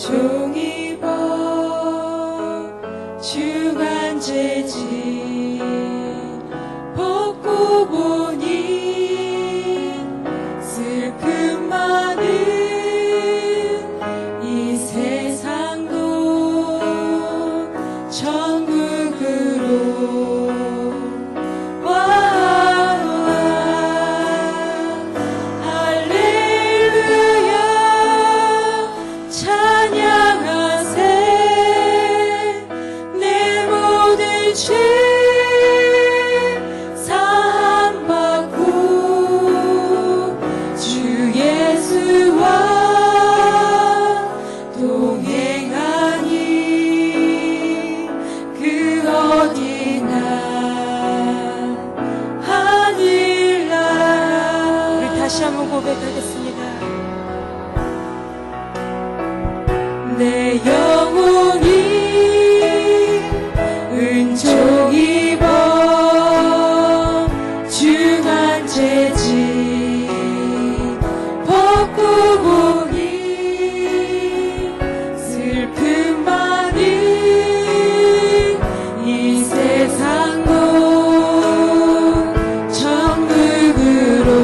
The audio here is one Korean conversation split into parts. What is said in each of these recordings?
은총 입어 중한 죄지 벗고 보니 슬픔 많은 이 세상도 천국으로 고백하겠습니다. 내 영혼이 은총 입어 중한 죄지 벗고 보니 슬픔 많은 이 세상도 천국으로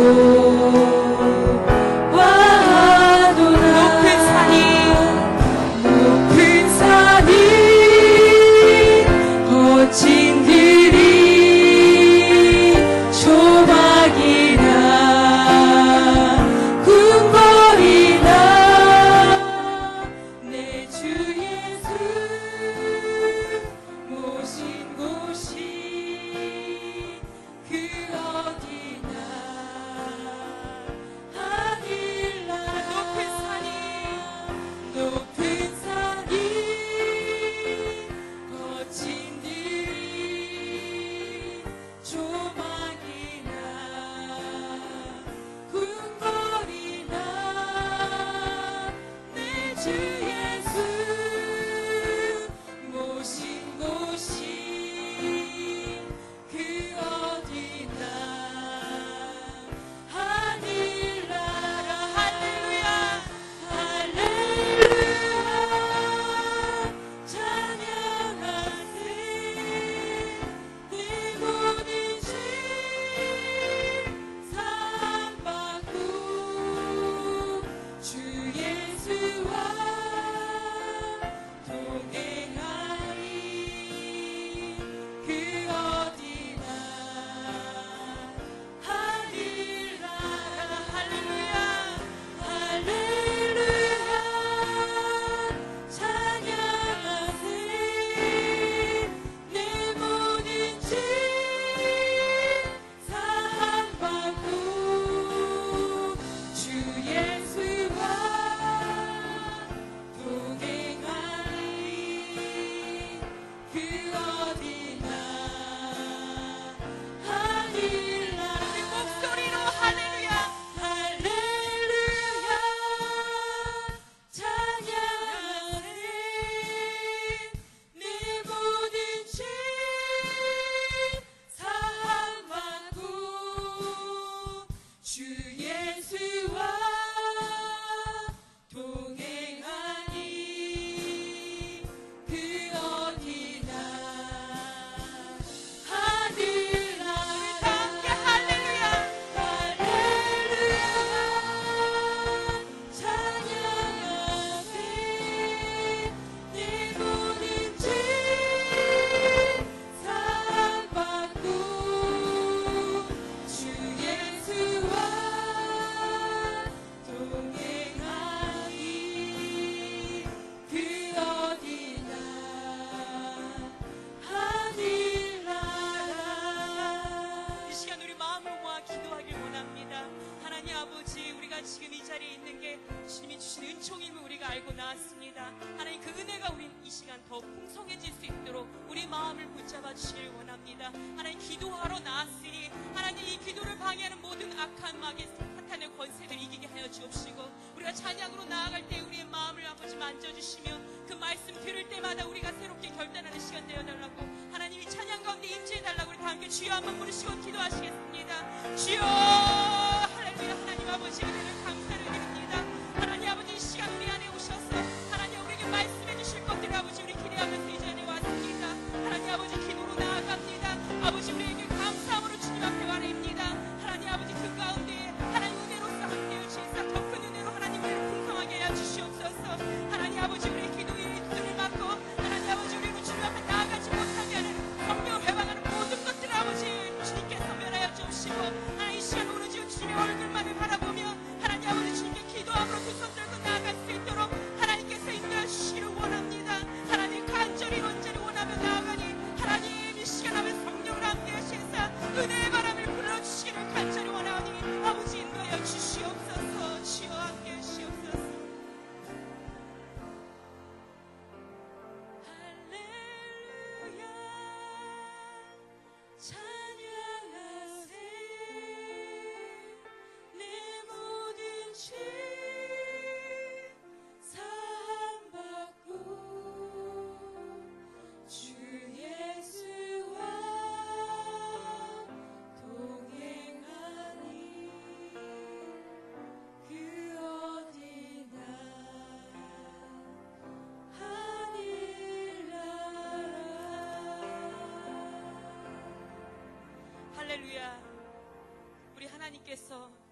지금 이 자리에 있는 게 주님이 주신 은총임을 우리가 알고 나왔습니다. 하나님 그 은혜가 우리 이 시간 더 풍성해질 수 있도록 우리 마음을 붙잡아 주시길 원합니다. 하나님 기도하러 나왔으니 하나님 이 기도를 방해하는 모든 악한 마귀 사탄의 권세를 이기게 하여 주옵시고 우리가 찬양으로 나아갈 때 우리의 마음을 아버지 만져주시며 그 말씀 들을 때마다 우리가 새롭게 결단하는 시간 되어달라고 하나님이 찬양 가운데 임재해달라고 우리 다 함께 주여 한번 부르시고 기도하시겠습니다. 주여 할렐루야. 하나님 아버지 은혜를 감사를 드립니다. 하나님 아버지 이 시간 우리 안에 오셔서 하나님 우리에게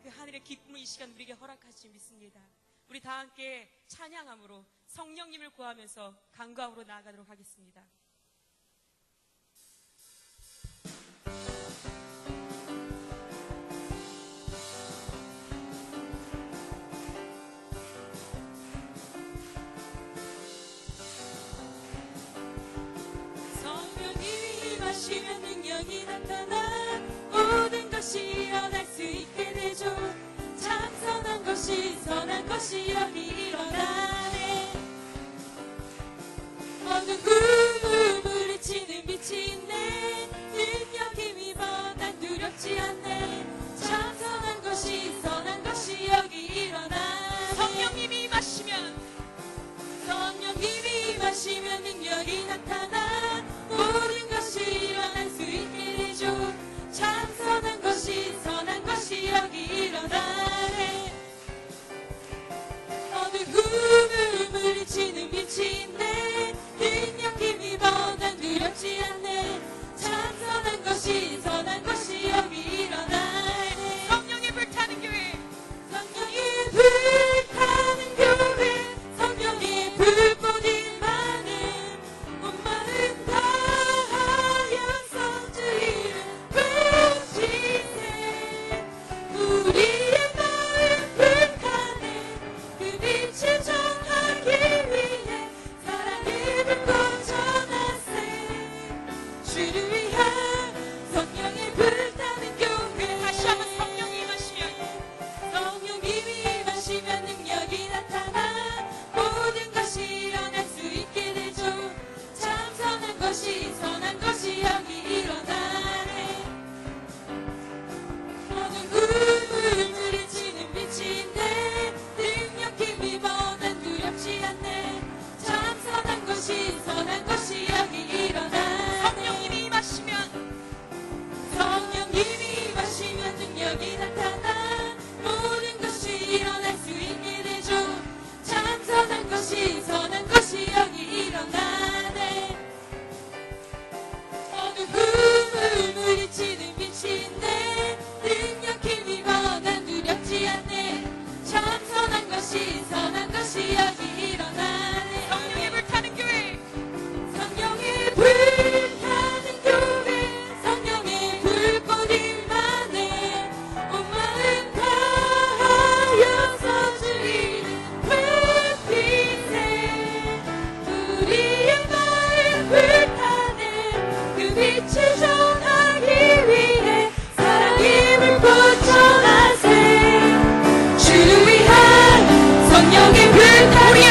그 하늘의 기쁨을 이 시간 우리에게 허락하시 믿습니다. 우리 다 함께 찬양함으로 성령님을 구하면서 간구함으로 나아가도록 하겠습니다. 성령이 임하시면 능력이 나타나 모든 것이 일어날 수 있게 되죠. 참 선한 것이 여기 일어나네. 어두운 꿈을 물리치는 빛이 있네. 능력 힘입어 난 두렵지 않네. 참 선한 것이 여기 일어나네. 성령님이 임하시면 능력이 나타나 모든 것이 일어날 수 있게 되죠. 참 선한 것이 여기 일어나네. 어두운 꿈을 물리치는 빛이 있네. 능력 힘입어 난 두렵지 않네. 참 선한 것이 여기 일어나네. 성령의 불타는 교회, 성령의 불타는 교회, 성령의 불꽃이 많은 온 마음 다하여서 주 이름 부르시세. 우리의 마음 불타네. 그 빛을 전하기 위해 사랑의 불꽃 전하세. 주를 위한 성령의 불타는 교회. 다시 한번 성령이 임하시면 성령님이 임하시면 능력이 나타나 모든 것이 일어날 수 있게 되죠. 참 선한 것이 여기 일어나네. 어두운 꿈을 물리치는 빛이 있네. 능력 힘입어 난 두렵지 않네. 참 선한 것이 여기 일어나네. 성령님이 임하시면 성령님이 임하시면 능력이 나타나 모든 것이 일어날 수 있게 되죠. 참 선한 것이 여기 일어나네. 어두운 꿈을 물리치는 빛이 있네. 능력 힘입어 난 두렵지 않네. 참 선한 것이 여기 일어나네. 성령의 불타는 교회, 성령의 불타는 교회, 성령의 불꽃이 많네. 온 마음 다하여서 주 이름 불빛에. 우리의 마음 불타네. 그 빛을 전하기 위해 사랑의 불꽃 전하세. 주를 위한 성령의 불타는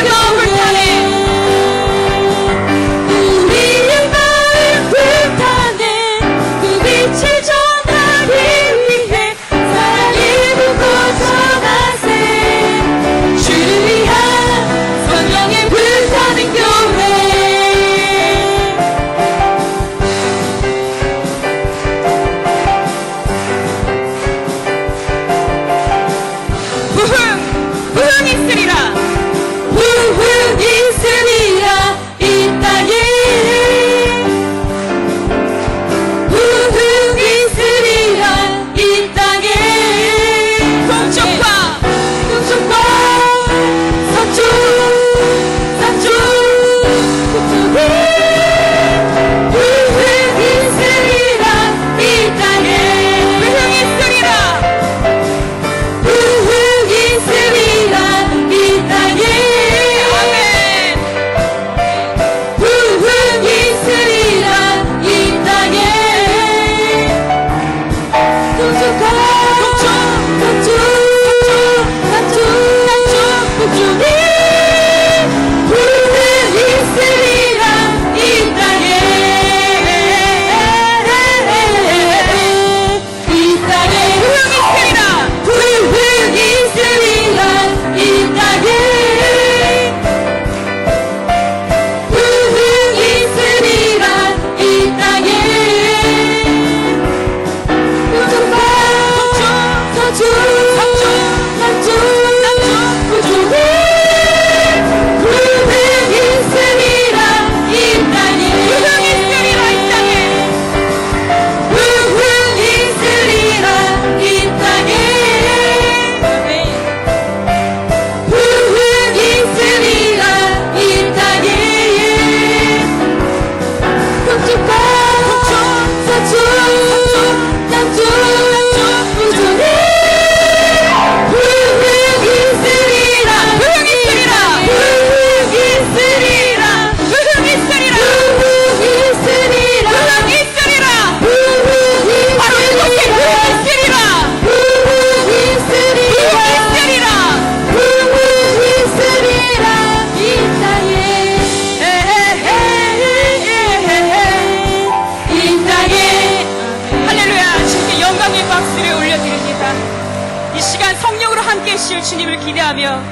주실 주님을 기대하며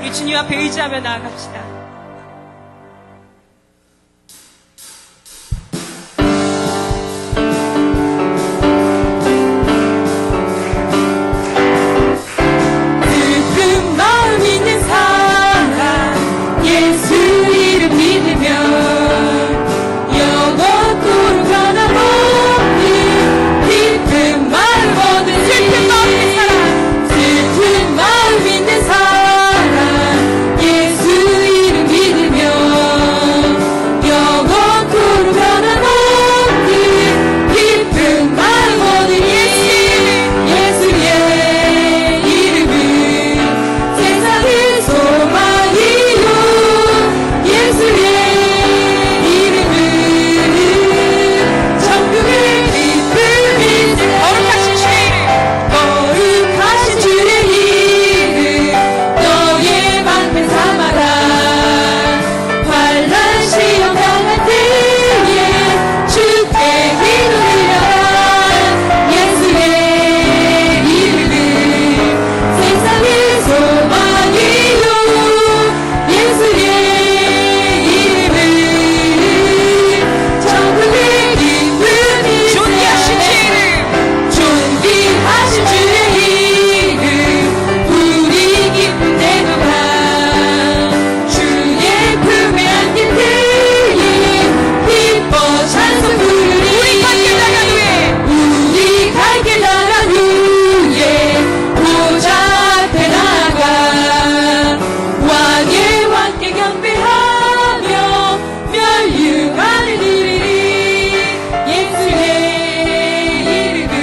이 주님 앞에 의지하며 나아갑시다. 슬픈 마음 있는 사람 예수 이름 믿으면 영원토록 변함없는 깊은 마음 얻으니 슬픈 마음 있는 사람 예수 이름 믿으면 영원토록 변함없는 깊은 마음 얻으니 예수의 이름은 세상의 소망이요 예수의 이름은 천국의 기쁨이세 거룩하신 주의 이름 너의 방패 삼아라 환난 시험 당할 때에 주께 기도드려라 예수의 이름은 세상의 소망이요 예수의 이름은 천국의 기쁨이세 존귀하신 주의 이름 우리 기쁨 내도가 주의 품에 안길 때에 기뻐 찬송 부르리 우리 갈 길 나간 후에 보좌 앞에 나가 왕의 왕께 경배하며 멸류관을 드리리 예수의 이름은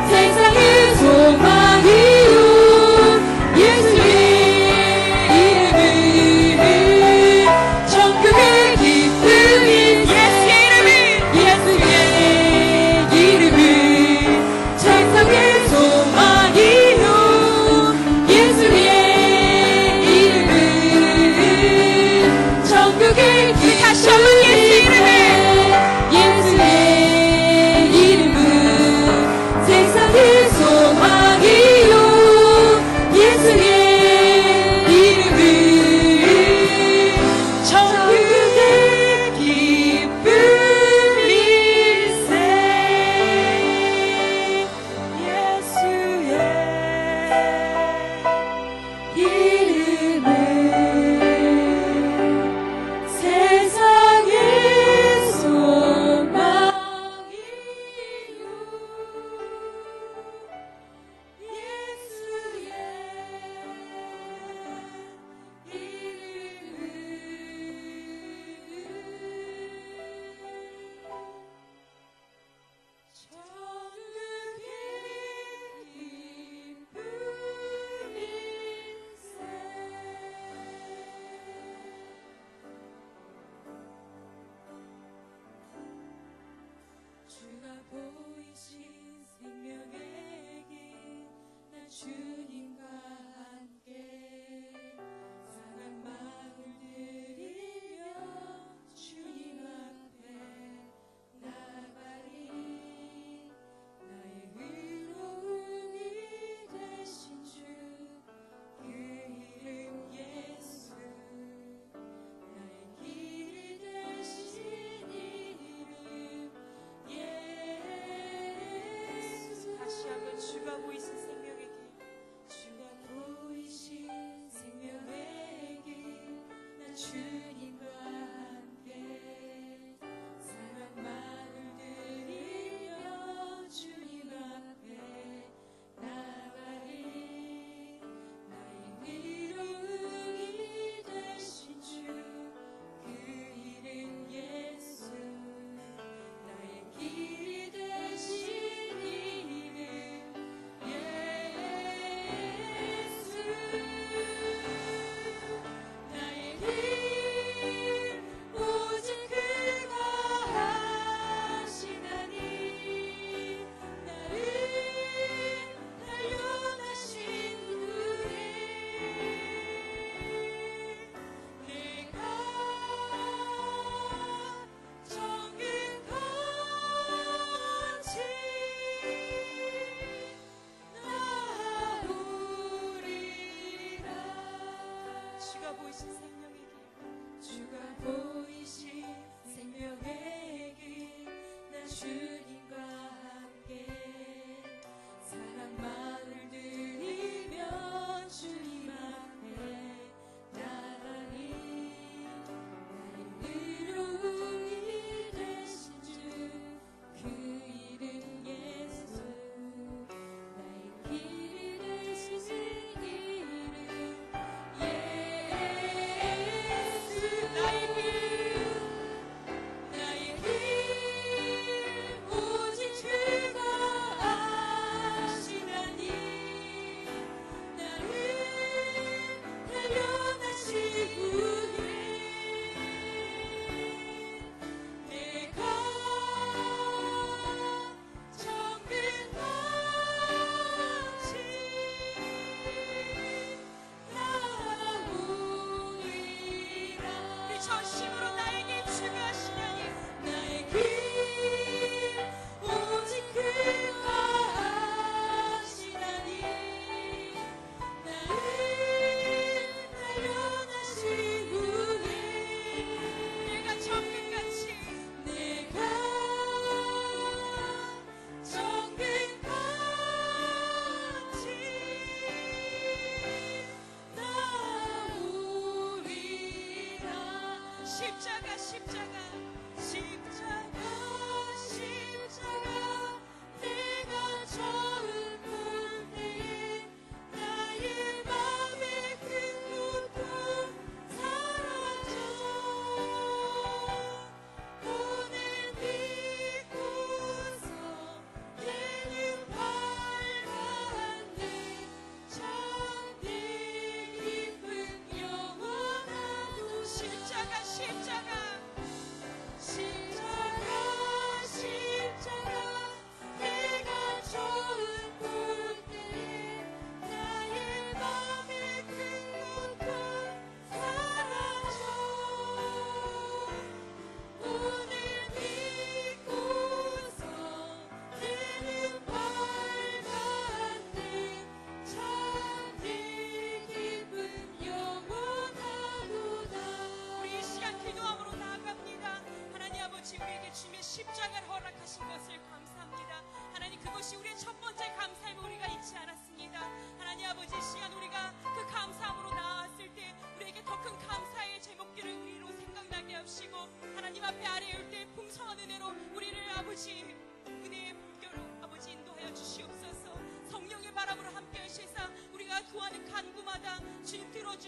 세상의 소망이요 예수의 이름은 천국의 기쁨이세 예수의 이름은 세상의 소망이요 예수의 이름은 천국의 기쁨이세 예수의 이름은 세상의 소망이요 예수의 이름은 천국의 기쁨이세 예수의 이름은 세상의 소망이요 예수의 이름은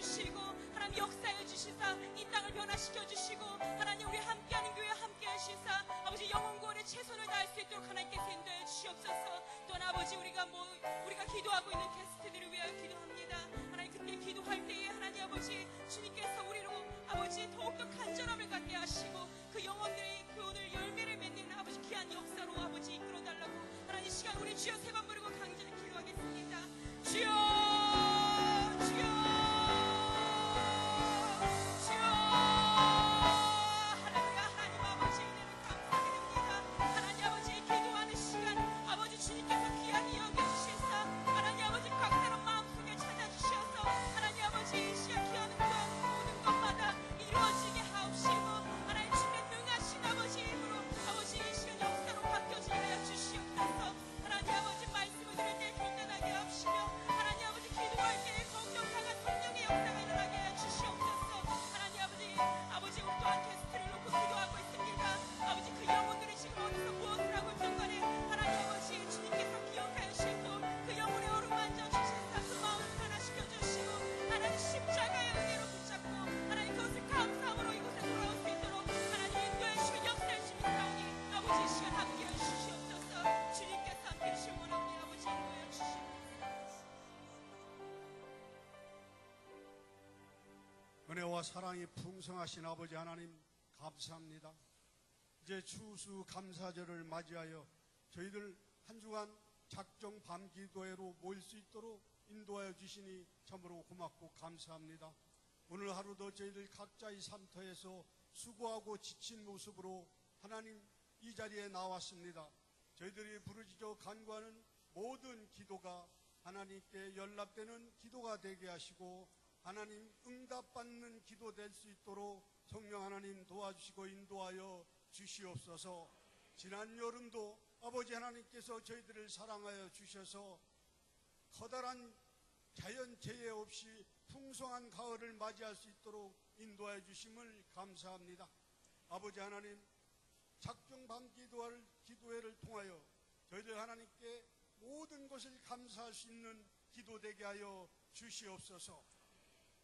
주시고 하나님 역사해 주시사 이 땅을 변화시켜 주시고 하나님 우리 함께하는 교회 함께 하시사 아버지 영혼 구원에 최선을 다할 수 있도록 하나님께서 인도해 주시옵소서. 또한 아버지 우리가 기도하고 있는 게스트들을 위하여 기도합니다. 하나님 그때 기도할 때에 하나님 아버지 주님께서 우리로 아버지 더욱더 간절함을 갖게 하시고 그 영혼들의 그 오늘 열매를 맺는 아버지 귀한 역사로 아버지 이끌어달라고 하나님 이 시간 우리 주여 세 번 부르고 강제히 기도하겠습니다. 주여 주여 주여 할렐루야. 하나님 아버지 은혜를 감사드립니다. 하나님 아버지 기도하는 시간 아버지 주님께서 귀하게 여겨주시사 하나님 아버지 각자의 마음속에 찾아주셔서 하나님 아버지 이 시간 귀한 모든 것마다 이루어지게 하옵시고 하나님 주님의 능하신 아버지 힘으로 아버지 이 시간 역사로 바뀌어지게 하여 주시옵소서. 하나님 아버지 말씀을 들을 때 경건하게 하옵시며 하나님 아버지 기도할 때 더욱더 강한 성령의 역사가 일어나게 하여 주시옵소서. 하나님 아버지 우리 또한 게스트를 놓고 기도하고 있습니다. 아버지 그 영혼들이 지금 어디서 무엇을 하고 있던 간에 하나님 아버지 주님께서 기억하시고 그 영혼의 어루만져 주시사 그 마음을 변화시켜 주시고 하나님 십자가의 은혜로 붙잡고 하나님 그것을 감사함으로 이곳에 돌아올 수 있도록 하나님 인도해 주시고 역사해 주시옵사오니 아버지 이 시간 함께해 주시옵소서. 주님께서 함께해 주시기 원하오니 아버지 인도해 주시옵소서. 은혜와 사랑이 풍성하신 아버지 하나님 감사합니다. 이제 추수 감사절을 맞이하여 저희들 한 주간 작정 밤기도회로 모일 수 있도록 인도하여 주시니 참으로 고맙고 감사합니다. 오늘 하루도 저희들 각자의 삶터에서 수고하고 지친 모습으로 하나님 이 자리에 나왔습니다. 저희들이 부르짖어 간구하는 모든 기도가 하나님께 연락되는 기도가 되게 하시고 하나님 응답받는 기도 될 수 있도록 성령 하나님 도와주시고 인도하여 주시옵소서. 지난 여름도 아버지 하나님께서 저희들을 사랑하여 주셔서 커다란 자연재해 없이 풍성한 가을을 맞이할 수 있도록 인도하여 주심을 감사합니다. 아버지 하나님 작정 밤기도회를 통하여 저희들 하나님께 모든 것을 감사할 수 있는 기도 되게 하여 주시옵소서.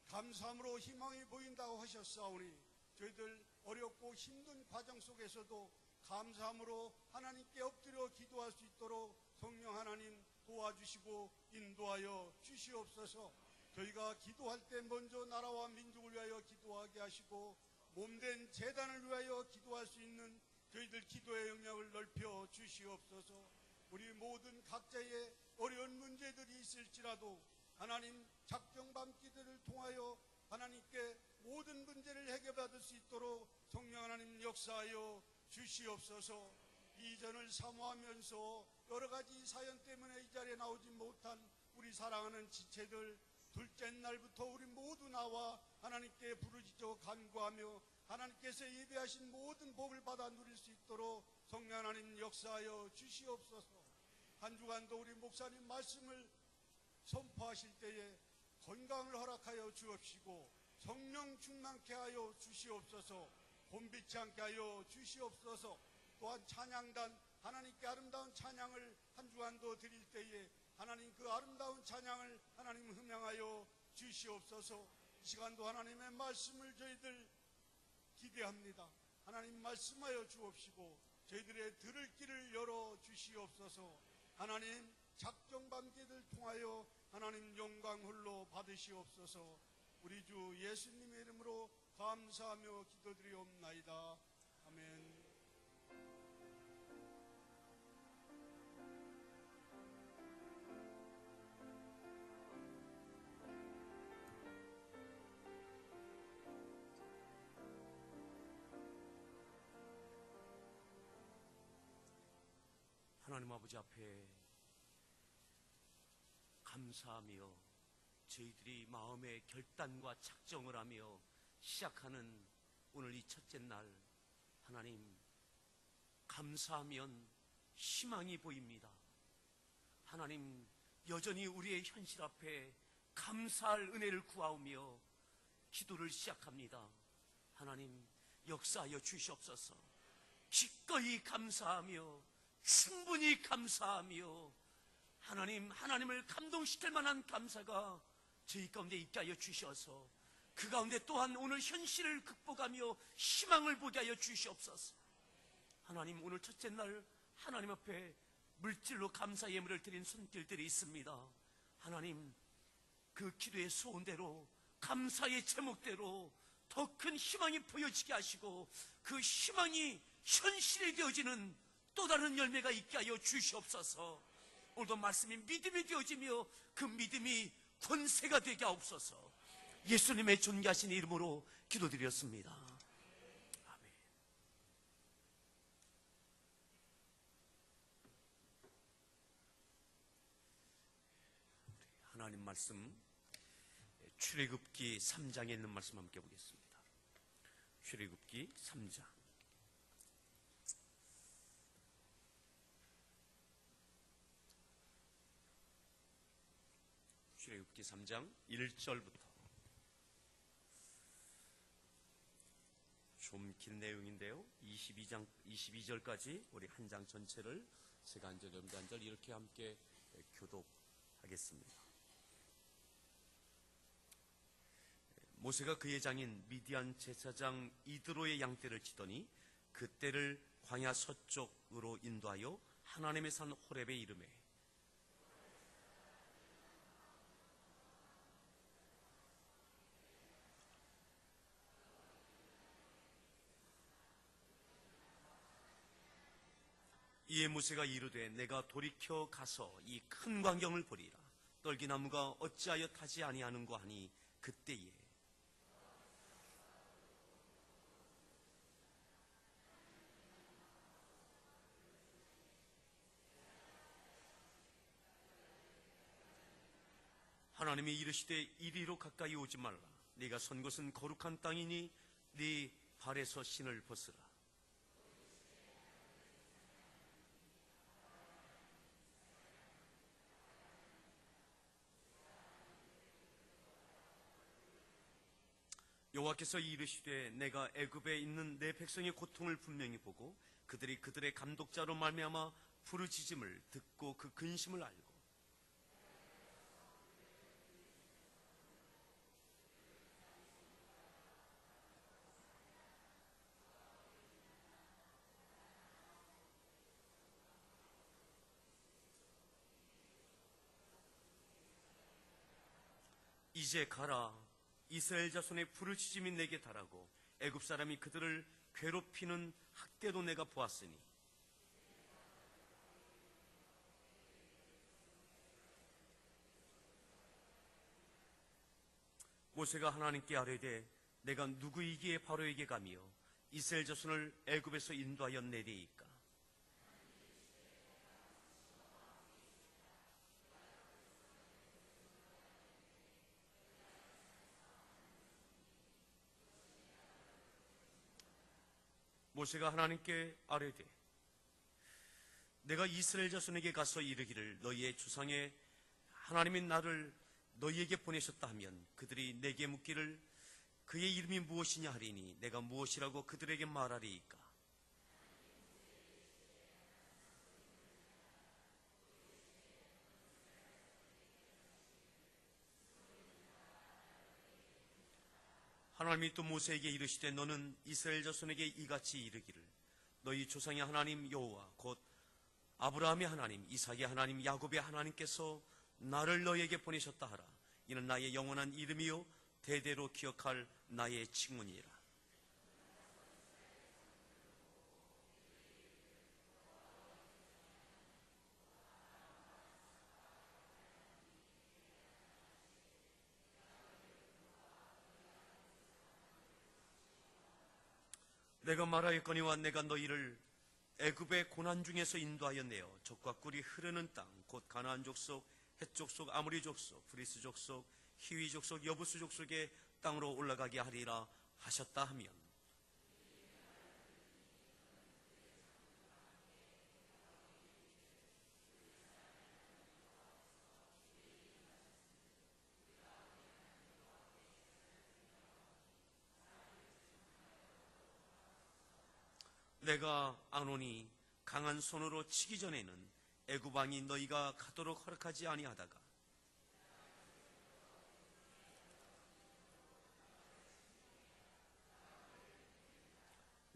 감사함으로 희망이 보인다고 하셨사오니 저희들 어렵고 힘든 과정 속에서도 감사함으로 하나님께 엎드려 기도할 수 있도록 성령 하나님 도와주시고 인도하여 주시옵소서. 저희가 기도할 때 먼저 나라와 민족을 위하여 기도하게 하시고 몸된 재단을 위하여 기도할 수 있는 저희들 기도의 영역을 넓혀 주시옵소서. 우리 모든 각자의 어려운 문제들이 있을지라도 하나님 작정밤 기도를 통하여 하나님께 모든 문제를 해결받을 수 있도록 성령 하나님 역사하여 주시옵소서. 이전을 사모하면서 여러 가지 사연 때문에 이 자리에 나오지 못한 우리 사랑하는 지체들 둘째 날부터 우리 모두 나와 하나님께 부르짖어 간구하며 하나님께서 예배하신 모든 복을 받아 누릴 수 있도록 성령 하나님 역사하여 주시옵소서. 한 주간도 우리 목사님 말씀을 선포하실 때에 건강을 허락하여 주옵시고 성령 충만케 하여 주시옵소서. 곤비치 않게 하여 주시옵소서. 또한 찬양단 하나님께 아름다운 찬양을 한 주간도 드릴 때에 하나님 그 아름다운 찬양을 하나님 흥명하여 주시옵소서. 이 시간도 하나님의 말씀을 저희들 기대합니다. 하나님 말씀하여 주옵시고 저희들의 들을 길을 열어 주시옵소서. 하나님 작정밤기를 통하여 하나님 영광 홀로 받으시옵소서. 우리 주 예수님의 이름으로 감사하며 기도드리옵나이다. 아멘. 하나님 아버지 앞에 감사하며 저희들이 마음의 결단과 작정을 하며 시작하는 오늘 이 첫째 날, 하나님 감사하면 희망이 보입니다. 하나님 여전히 우리의 현실 앞에 감사할 은혜를 구하오며 기도를 시작합니다. 하나님 역사하여 주시옵소서. 기꺼이 감사하며 충분히 감사하며 하나님을 감동시킬 만한 감사가 저희 가운데 있게 하여 주셔서 그 가운데 또한 오늘 현실을 극복하며 희망을 보게 하여 주시옵소서. 하나님, 오늘 첫째 날 하나님 앞에 물질로 감사 예물을 드린 손길들이 있습니다. 하나님, 그 기도의 소원대로 감사의 제목대로 더 큰 희망이 보여지게 하시고 그 희망이 현실이 되어지는 또 다른 열매가 있게 하여 주시옵소서. 오늘도 말씀이 믿음이 되어지며 그 믿음이 권세가 되게 하옵소서. 예수님의 존귀하신 이름으로 기도드렸습니다. 아멘. 하나님 말씀, 출애굽기 3장에 있는 말씀 함께 보겠습니다. 출애굽기 3장. 출애굽기 3장 1절부터 좀 긴 내용인데요. 22절까지 우리 한 장 전체를 제가 한 절, 여러분들 한 절 이렇게 함께 교독하겠습니다. 모세가 그의 장인 미디안 제사장 이드로의 양떼를 치더니 그 떼를 광야 서쪽으로 인도하여 하나님의 산 호렙에 이르매 이에 모세가 이르되 내가 돌이켜 가서 이 큰 광경을 보리라. 떨기나무가 어찌하여 타지 아니하는고 하니 그때에 하나님이 이르시되 이리로 가까이 오지 말라. 네가 선 곳은 거룩한 땅이니 네 발에서 신을 벗으라. 여호와께서 이르시되 내가 애굽에 있는 내 백성의 고통을 분명히 보고 그들이 그들의 감독자로 말미암아 부르짖음을 듣고 그 근심을 알고 이제 가라. 이스라엘 자손의 부르짖음이 내게 달하고 애굽 사람이 그들을 괴롭히는 학대도 내가 보았으니 모세가 하나님께 아뢰되 내가 누구이기에 바로에게 가며 이스라엘 자손을 애굽에서 인도하여 내리이까. 모세가 하나님께 아뢰되 내가 이스라엘 자손에게 가서 이르기를 너희의 조상의 하나님이 나를 너희에게 보내셨다 하면 그들이 내게 묻기를 그의 이름이 무엇이냐 하리니 내가 무엇이라고 그들에게 말하리이까. 하나님이 또 모세에게 이르시되 너는 이스라엘 자손에게 이같이 이르기를 너희 조상의 하나님 여호와 곧 아브라함의 하나님 이삭의 하나님 야곱의 하나님께서 나를 너희에게 보내셨다 하라. 이는 나의 영원한 이름이요 대대로 기억할 나의 칭문이라. 내가 말하였거니와 내가 너희를 애굽의 고난 중에서 인도하여 내어 젖과 꿀이 흐르는 땅 곧 가나안 족속, 헷 족속, 아모리 족속, 브리스 족속, 히위 족속, 여부스 족속의 땅으로 올라가게 하리라 하셨다 하면 내가 아노니 강한 손으로 치기 전에는 애굽 왕이 너희가 가도록 허락하지 아니하다가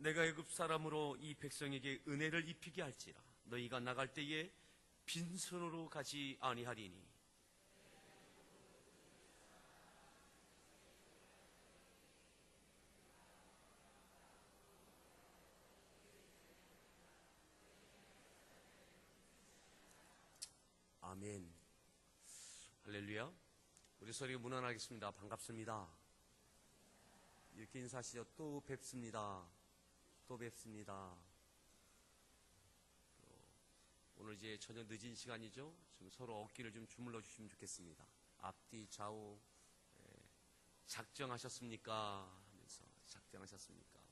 내가 애굽 사람으로 이 백성에게 은혜를 입히게 할지라. 너희가 나갈 때에 빈손으로 가지 아니하리니. 아멘. 할렐루야. 우리 소리 문안하겠습니다. 반갑습니다. 이렇게 인사하시죠. 또 뵙습니다. 또 뵙습니다. 오늘 이제 저녁 늦은 시간이죠. 좀 서로 어깨를 좀 주물러 주시면 좋겠습니다. 앞뒤 좌우 작정하셨습니까? 하면서 작정하셨습니까?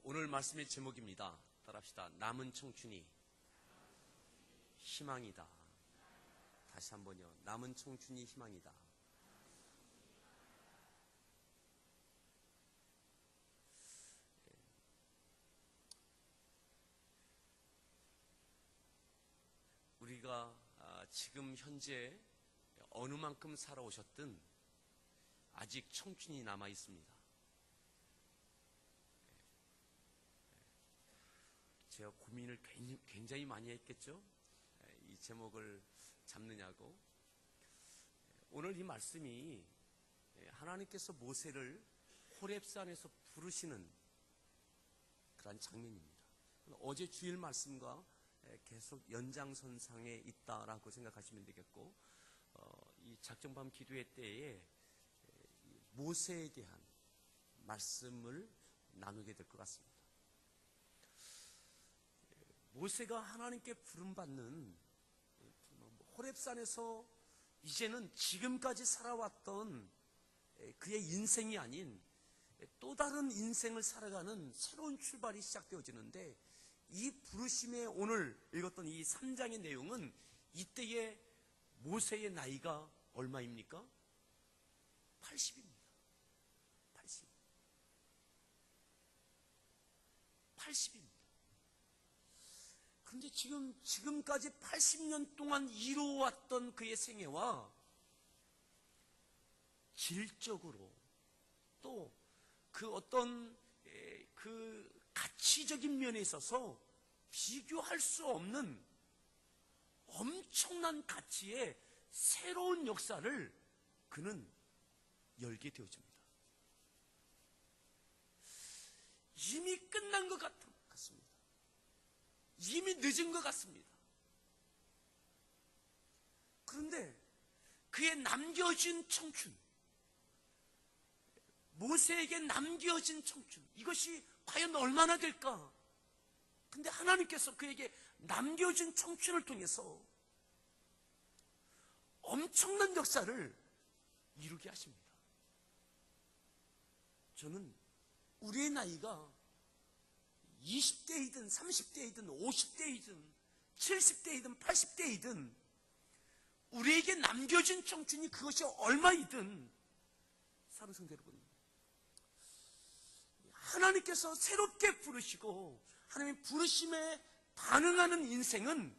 오늘 말씀의 제목입니다. 따라합시다. 남은 청춘이 희망이다. 다시 한번요. 남은 청춘이 희망이다. 우리가 지금 현재 어느 만큼 살아오셨든 아직 청춘이 남아 있습니다. 제가 고민을 굉장히 많이 했겠죠? 이 제목을 잡느냐고. 오늘 이 말씀이 하나님께서 모세를 호렙산에서 부르시는 그런 장면입니다. 어제 주일 말씀과 계속 연장선상에 있다라고 생각하시면 되겠고, 이 작정밤 기도회 때에 모세에 대한 말씀을 나누게 될 것 같습니다. 모세가 하나님께 부름받는 호렙산에서 이제는 지금까지 살아왔던 그의 인생이 아닌 또 다른 인생을 살아가는 새로운 출발이 시작되어지는데, 이 부르심에 오늘 읽었던 이 3장의 내용은 이때의 모세의 나이가 얼마입니까? 80입니다. 80. 80입니다. 그런데 지금까지 80년 동안 이루어왔던 그의 생애와 질적으로 또 그 어떤 그 가치적인 면에 있어서 비교할 수 없는 엄청난 가치의 새로운 역사를 그는 열게 되어집니다. 이미 끝난 것 같습니다. 이미 늦은 것 같습니다. 그런데 그의 남겨진 청춘, 모세에게 남겨진 청춘, 이것이 과연 얼마나 될까? 근데 하나님께서 그에게 남겨진 청춘을 통해서 엄청난 역사를 이루게 하십니다. 저는 우리의 나이가 20대이든 30대이든 50대이든 70대이든 80대이든 우리에게 남겨진 청춘이 그것이 얼마이든, 사랑하는 성도 여러분, 하나님께서 새롭게 부르시고 하나님의 부르심에 반응하는 인생은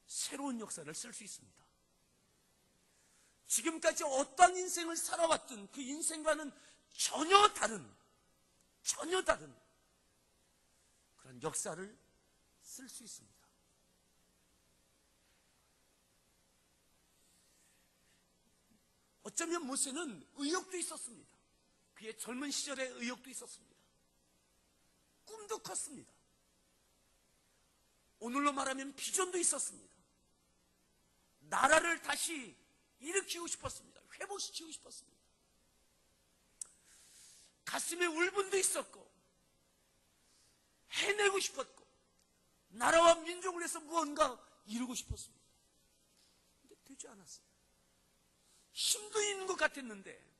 새로운 역사를 쓸 수 있습니다. 지금까지 어떤 인생을 살아왔든 그 인생과는 전혀 다른 그런 역사를 쓸 수 있습니다. 어쩌면 모세는 의욕도 있었습니다. 그의 젊은 시절에 의욕도 있었습니다. 꿈도 컸습니다. 오늘로 말하면 비전도 있었습니다. 나라를 다시 일으키고 싶었습니다. 회복시키고 싶었습니다. 가슴에 울분도 있었고 해내고 싶었고 나라와 민족을 위해서 무언가 이루고 싶었습니다. 근데 되지 않았어요. 힘도 있는 것 같았는데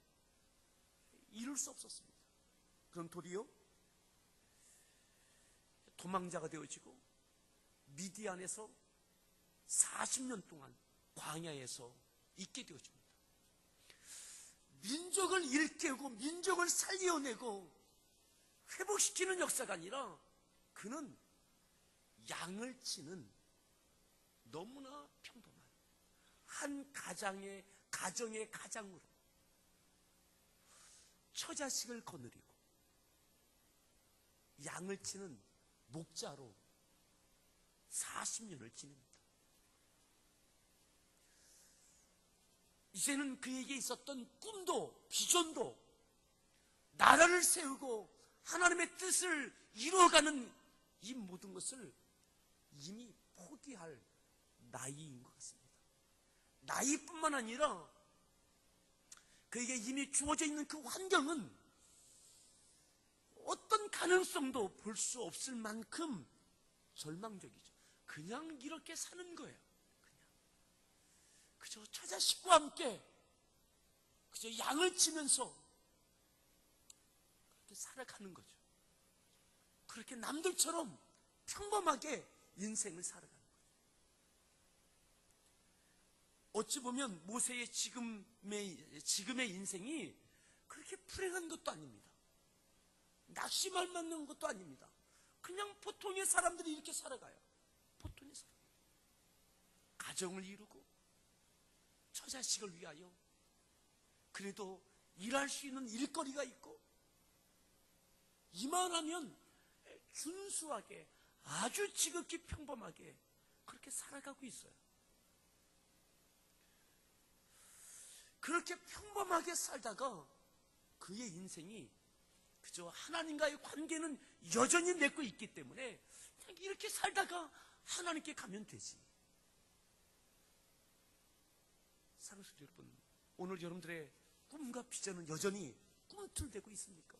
이룰 수 없었습니다. 그럼 도리어 도망자가 되어지고 미디안에서 40년 동안 광야에서 있게 되어집니다. 민족을 일깨우고 민족을 살려내고 회복시키는 역사가 아니라 그는 양을 치는 너무나 평범한 한 가정의 가장으로 처자식을 거느리고 양을 치는 목자로 40년을 지냅니다. 이제는 그에게 있었던 꿈도 비전도 나라를 세우고 하나님의 뜻을 이루어가는 이 모든 것을 이미 포기할 나이인 것 같습니다. 나이뿐만 아니라 그에게 이미 주어져 있는 그 환경은 어떤 가능성도 볼 수 없을 만큼 절망적이죠. 그냥 이렇게 사는 거예요. 그저 처자식과 함께 그저 양을 치면서 그렇게 살아가는 거죠. 그렇게 남들처럼 평범하게 인생을 살아가는 거죠. 어찌 보면 모세의 지금의 인생이 그렇게 불행한 것도 아닙니다. 낙심할 만한 것도 아닙니다. 그냥 보통의 사람들이 이렇게 살아가요. 보통의 사람. 가정을 이루고 처자식을 위하여 그래도 일할 수 있는 일거리가 있고 이만하면 준수하게 아주 지극히 평범하게 그렇게 살아가고 있어요. 그렇게 평범하게 살다가 그의 인생이 그저 하나님과의 관계는 여전히 맺고 있기 때문에 그냥 이렇게 살다가 하나님께 가면 되지. 사랑하는 여러분, 오늘 여러분들의 꿈과 비전은 여전히 꿈틀대고 있습니까?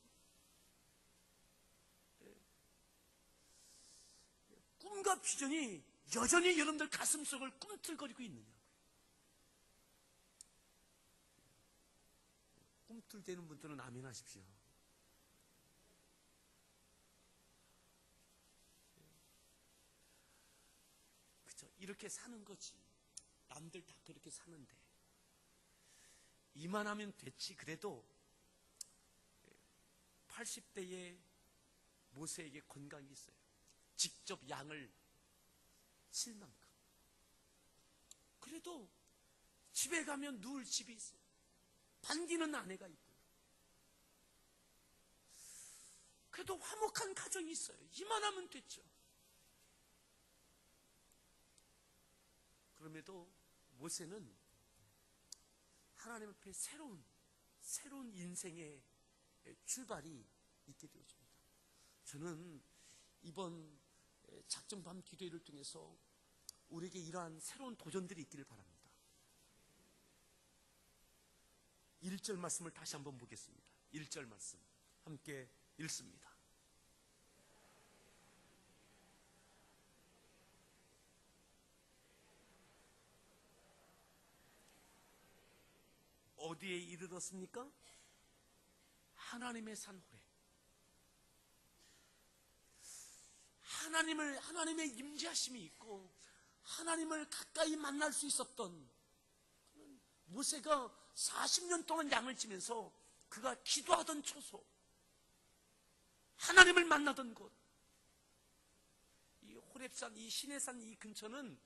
꿈과 비전이 여전히 여러분들 가슴속을 꿈틀거리고 있느냐고요. 꿈틀대는 분들은 아멘 하십시오. 그쵸? 이렇게 사는 거지. 남들 다 그렇게 사는데 이만하면 됐지. 그래도 80대의 모세에게 건강이 있어요. 직접 양을 칠 만큼. 그래도 집에 가면 누울 집이 있어요. 반기는 아내가 있고요. 그래도 화목한 가정이 있어요. 이만하면 됐죠. 그럼에도 모세는 하나님 앞에 새로운 인생의 출발이 있게 되어집니다. 저는 이번 작정밤 기도회를 통해서 우리에게 이러한 새로운 도전들이 있기를 바랍니다. 1절 말씀을 다시 한번 보겠습니다. 1절 말씀 함께 읽습니다. 어디에 이르렀습니까? 하나님의 산 호렙. 하나님의 임재하심이 있고 하나님을 가까이 만날 수 있었던 모세가 40년 동안 양을 치면서 그가 기도하던 처소, 하나님을 만나던 곳, 이 호렙산, 이 시내산 이 근처는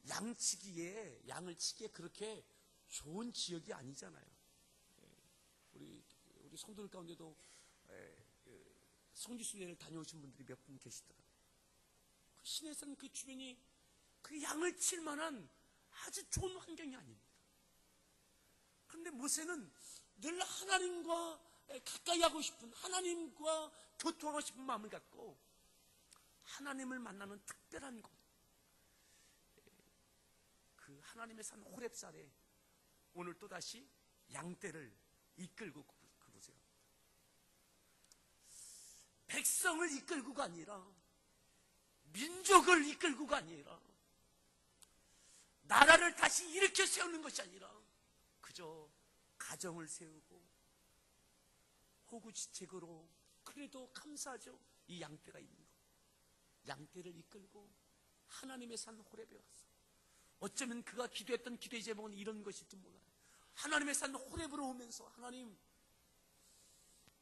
양을 치기에 그렇게 좋은 지역이 아니잖아요. 우리 성도들 가운데도 성지순례를 다녀오신 분들이 몇 분 계시더라고요. 그 시내산 그 주변이 그 양을 칠 만한 아주 좋은 환경이 아닙니다. 그런데 모세는 늘 하나님과 가까이 하고 싶은, 하나님과 교통하고 싶은 마음을 갖고 하나님을 만나는 특별한 곳, 그 하나님의 산 호렙산에 오늘 또다시 양떼를 이끌고 그곳에 백성을 이끌고가 아니라, 민족을 이끌고가 아니라, 나라를 다시 일으켜 세우는 것이 아니라 그저 가정을 세우고 호구지책으로 그래도 감사하죠. 이 양떼가 있는 것, 양떼를 이끌고 하나님의 산 호렙에 와서 어쩌면 그가 기도했던 기도의 제목은 이런 것일지 몰라요. 하나님의 산 호렙으로 오면서, 하나님,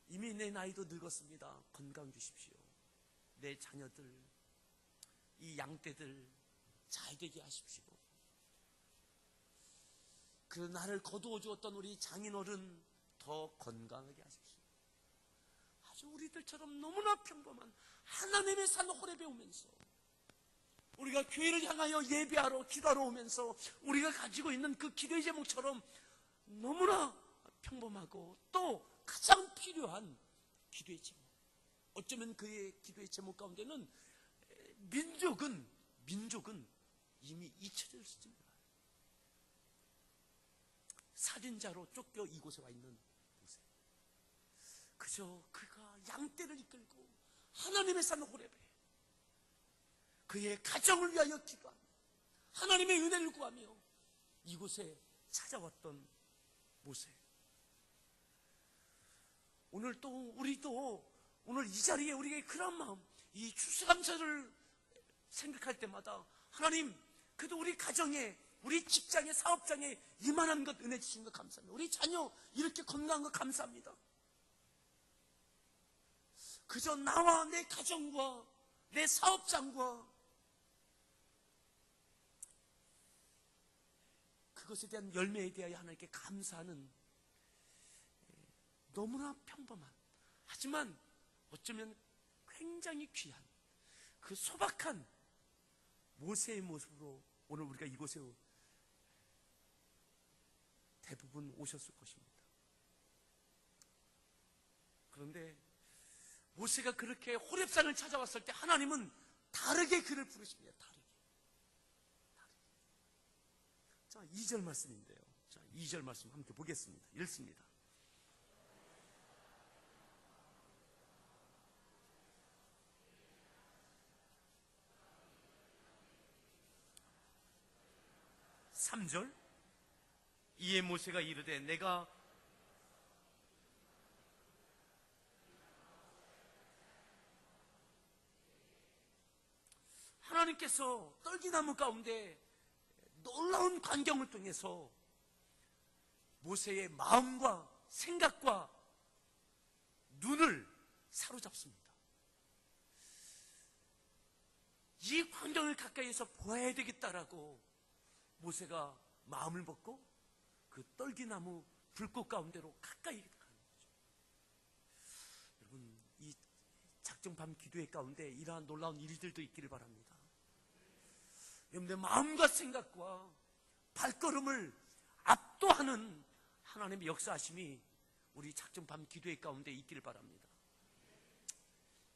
이미 내 나이도 늙었습니다. 건강 주십시오. 내 자녀들, 이 양떼들 잘 되게 하십시오. 그 나를 거두어 주었던 우리 장인어른 더 건강하게 하십시오. 아주 우리들처럼 너무나 평범한 하나님의 산 호렙에 오면서, 우리가 교회를 향하여 예배하러 기도하러 오면서 우리가 가지고 있는 그 기도의 제목처럼 너무나 평범하고 또 가장 필요한 기도의 제목, 어쩌면 그의 기도의 제목 가운데는 민족은 이미 잊혀졌을지 몰라요. 살인자로 쫓겨 이곳에 와 있는 모세, 그저 그가 양떼를 이끌고 하나님의 산 호렙에 그의 가정을 위하여 기도하며 하나님의 은혜를 구하며 이곳에 찾아왔던 모세. 오늘 또 우리도 오늘 이 자리에 우리의 그런 마음, 이 추수감사를 생각할 때마다 하나님, 그래도 우리 가정에, 우리 직장에, 사업장에 이만한 것 은혜 주신 것 감사합니다. 우리 자녀 이렇게 건강한 것 감사합니다. 그저 나와 내 가정과 내 사업장과 그것에 대한 열매에 대하여 하나님께 감사하는 너무나 평범한, 하지만 어쩌면 굉장히 귀한 그 소박한 모세의 모습으로 오늘 우리가 이곳에 대부분 오셨을 것입니다. 그런데 모세가 그렇게 호렙산을 찾아왔을 때 하나님은 다르게 그를 부르십니다. 다르게. 자, 2절 말씀인데요. 자, 2절 말씀 함께 보겠습니다. 읽습니다. (3절) 이에 모세가 이르되 내가 하나님께서 떨기나무 가운데 놀라운 광경을 통해서 모세의 마음과 생각과 눈을 사로잡습니다. 이 광경을 가까이에서 보아야 되겠다라고 모세가 마음을 먹고 그 떨기나무 불꽃 가운데로 가까이 가는 거죠. 여러분, 이 작정밤 기도회 가운데 이러한 놀라운 일들도 있기를 바랍니다. 여러분의 마음과 생각과 발걸음을 압도하는 하나님의 역사하심이 우리 작정밤 기도회 가운데 있기를 바랍니다.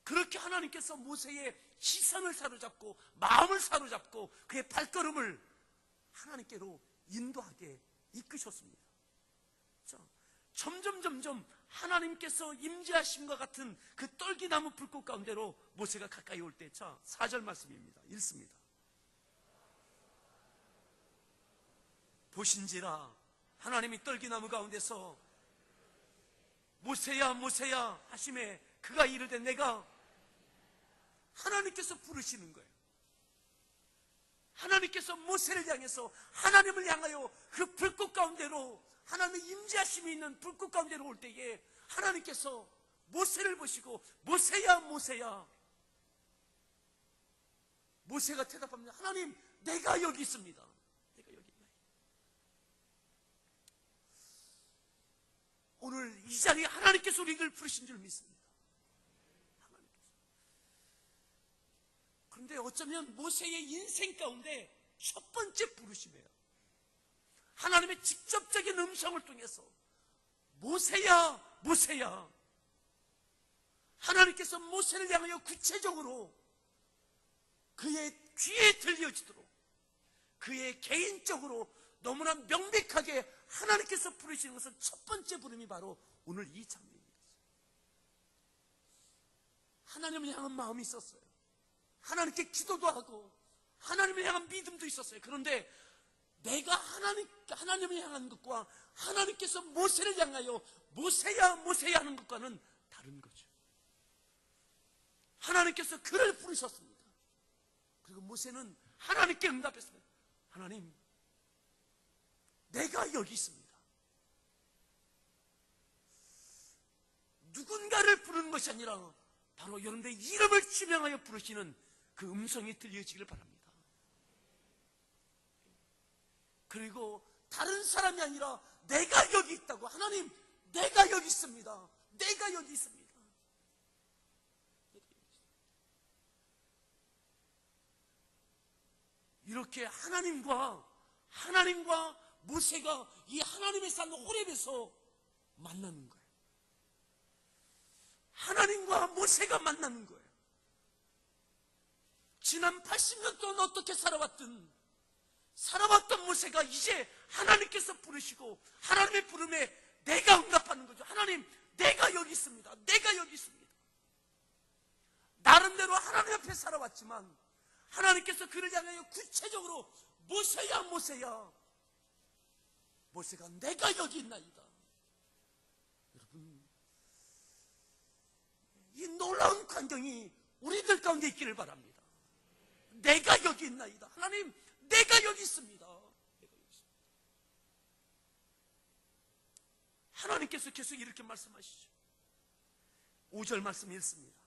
그렇게 하나님께서 모세의 시선을 사로잡고 마음을 사로잡고 그의 발걸음을 하나님께로 인도하게 이끄셨습니다. 자, 점점 하나님께서 임재하심과 같은 그 떨기나무 불꽃 가운데로 모세가 가까이 올 때, 자, 4절 말씀입니다. 읽습니다. 보신지라 하나님이 떨기나무 가운데서 모세야 모세야 하심에 그가 이르되 내가, 하나님께서 부르시는 거예요. 하나님께서 모세를 향해서 하나님을 향하여 그 불꽃 가운데로, 하나님의 임재하심이 있는 불꽃 가운데로 올 때에 하나님께서 모세를 보시고 모세야 모세야, 모세가 대답합니다. 하나님, 내가 여기 있습니다. 내가 여기 있나요? 오늘 이 자리에 하나님께서 우리를 부르신 줄 믿습니다. 그런데 어쩌면 모세의 인생 가운데 첫 번째 부르심이에요. 하나님의 직접적인 음성을 통해서 모세야 모세야, 하나님께서 모세를 향하여 구체적으로 그의 귀에 들려지도록 그의 개인적으로 너무나 명백하게 하나님께서 부르시는 것은 첫 번째 부름이 바로 오늘 이 장면입니다. 하나님을 향한 마음이 있었어요. 하나님께 기도도 하고 하나님을 향한 믿음도 있었어요. 그런데 내가 하나님을 향한 것과 하나님께서 모세를 향하여 모세야 모세야 하는 것과는 다른 거죠. 하나님께서 그를 부르셨습니다. 그리고 모세는 하나님께 응답했습니다. 하나님, 내가 여기 있습니다. 누군가를 부르는 것이 아니라 바로 여러분들의 이름을 지명하여 부르시는 그 음성이 들려지길 바랍니다. 그리고 다른 사람이 아니라 내가 여기 있다고, 하나님, 내가 여기 있습니다. 내가 여기 있습니다. 이렇게 하나님과 모세가 이 하나님의 산 호렙에서 만나는 거예요. 하나님과 모세가 만나는 거예요. 지난 80년 동안 어떻게 살아왔던 모세가 이제 하나님께서 부르시고 하나님의 부름에 내가 응답하는 거죠. 하나님, 내가 여기 있습니다. 내가 여기 있습니다. 나름대로 하나님 앞에 살아왔지만 하나님께서 그를 향하여 구체적으로 모세야, 모세가 내가 여기 있나이다. 여러분, 이 놀라운 광경이 우리들 가운데 있기를 바랍니다. 내가 여기 있나이다. 하나님, 내가 여기 있습니다. 하나님께서 계속 이렇게 말씀하시죠. 5절 말씀 읽습니다.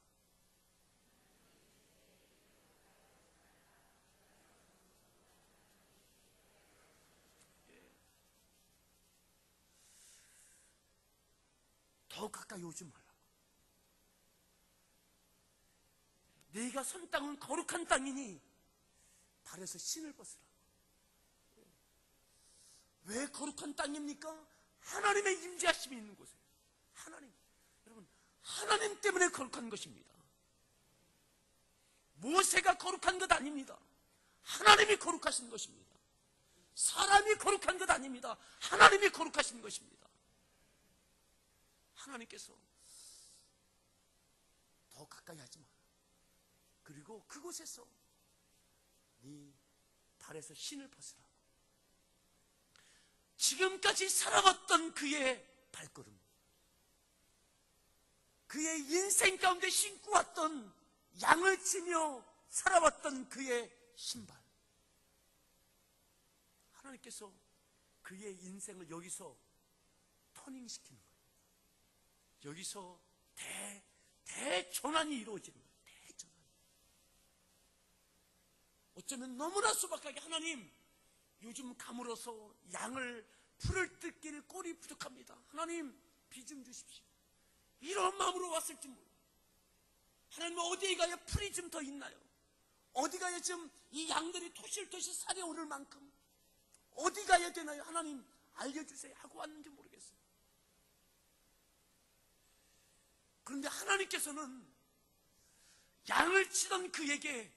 더 가까이 오지 말라고. 네가 선 땅은 거룩한 땅이니 발에서 신을 벗으라고. 왜 거룩한 땅입니까? 하나님의 임재하심이 있는 곳에. 하나님, 여러분, 하나님 때문에 거룩한 것입니다. 모세가 거룩한 것 아닙니다. 하나님이 거룩하신 것입니다. 사람이 거룩한 것 아닙니다. 하나님이 거룩하신 것입니다. 하나님께서 더 가까이 하지 마라. 그리고 그곳에서 네 발에서 신을 벗으라고. 지금까지 살아왔던 그의 발걸음, 그의 인생 가운데 신고 왔던, 양을 치며 살아왔던 그의 신발, 하나님께서 그의 인생을 여기서 터닝시키는 거예요. 여기서 대전환이 이루어지는 거예요. 대전환. 어쩌면 너무나 소박하게, 하나님, 요즘 가물어서 양을 풀을 뜯길 꼴이 부족합니다. 하나님, 비 좀 주십시오. 이런 마음으로 왔을지 몰라요. 하나님, 어디에 가야 풀이 좀 더 있나요? 어디 가야 좀 이 양들이 토실토실 살이 오를 만큼 어디 가야 되나요? 하나님, 알려주세요 하고 왔는지 모르겠어요. 그런데 하나님께서는 양을 치던 그에게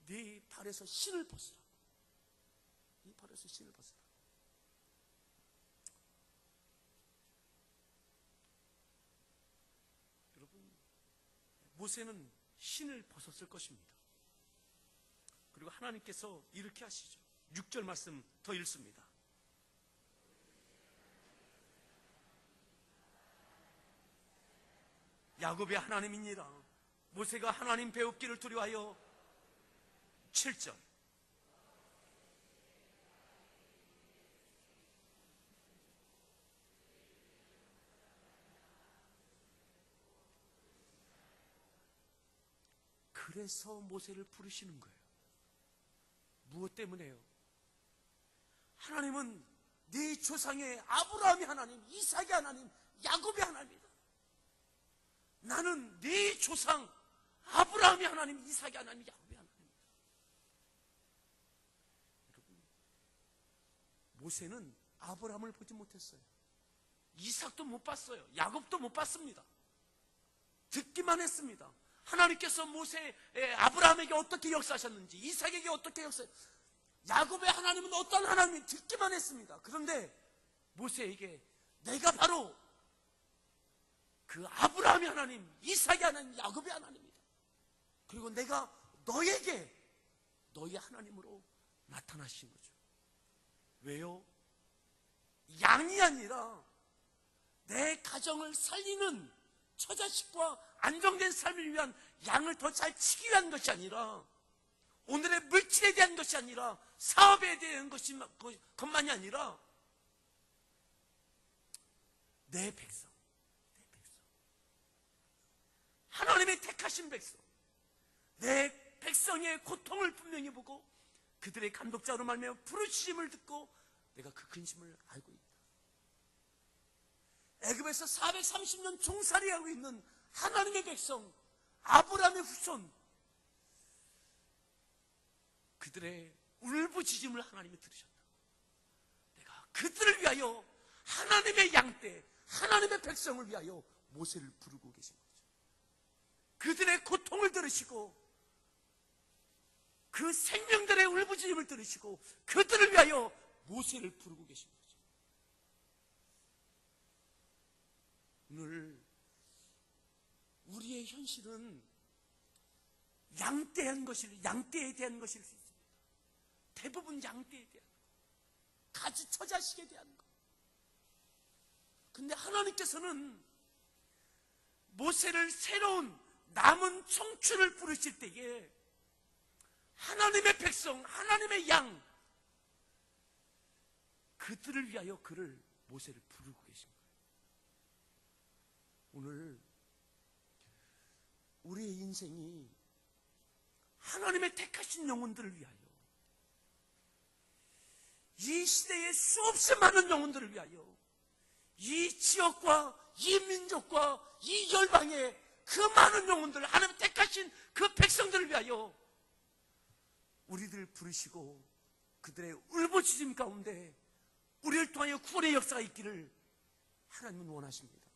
네 발에서 신을 벗으라. 네 발에서 신을 벗으라. 여러분, 모세는 신을 벗었을 것입니다. 그리고 하나님께서 이렇게 하시죠. 6절 말씀 더 읽습니다. 야곱의 하나님이니라. 모세가 하나님 배웁기를 두려워하여 7절. 그래서 모세를 부르시는 거예요. 무엇 때문에요? 하나님은 네 조상의 아브라함의 하나님, 이삭의 하나님, 야곱의 하나님이다. 나는 네 조상 아브라함의 하나님, 이삭의 하나님, 야곱의 하나님이다. 여러분, 모세는 아브라함을 보지 못했어요. 이삭도 못 봤어요. 야곱도 못 봤습니다. 듣기만 했습니다. 하나님께서 아브라함에게 어떻게 역사하셨는지, 이삭에게 어떻게 야곱의 하나님은 어떤 하나님인지 듣기만 했습니다. 그런데 모세에게 내가 바로 그 아브라함의 하나님, 이삭의 하나님, 야곱의 하나님이다. 그리고 내가 너에게 너의 하나님으로 나타나신 거죠. 왜요? 양이 아니라 내 가정을 살리는 처자식과 안정된 삶을 위한 양을 더 잘 치기 위한 것이 아니라 오늘의 물질에 대한 것이 아니라 사업에 대한 것만이 아니라 내 백성, 하나님의 택하신 백성, 내 백성의 고통을 분명히 보고 그들의 감독자로 말미암아 부르심을 듣고 내가 그 근심을 알고 있다. 애굽에서 430년 종살이하고 있는 하나님의 백성, 아브라함의 후손, 그들의 울부짖음을 하나님이 들으셨다. 내가 그들을 위하여 하나님의 양떼, 하나님의 백성을 위하여 모세를 부르고 계신 거죠. 그들의 고통을 들으시고 그 생명들의 울부짖음을 들으시고 그들을 위하여 모세를 부르고 계신 거죠. 오늘 우리의 현실은 양떼에 대한 것일 수 있습니다. 대부분 양떼에 대한 것, 가지 처자식에 대한 것. 근데 하나님께서는 모세를 새로운 남은 청춘을 부르실 때에 하나님의 백성, 하나님의 양, 그들을 위하여 모세를 부르고 계신 거예요. 오늘 우리의 인생이 하나님의 택하신 영혼들을 위하여, 이 시대의 수없이 많은 영혼들을 위하여, 이 지역과 이 민족과 이 열방의 그 많은 영혼들, 하나님 택하신 그 백성들을 위하여 우리들 부르시고 그들의 울부짖음 가운데 우리를 통하여 구원의 역사가 있기를 하나님은 원하십니다.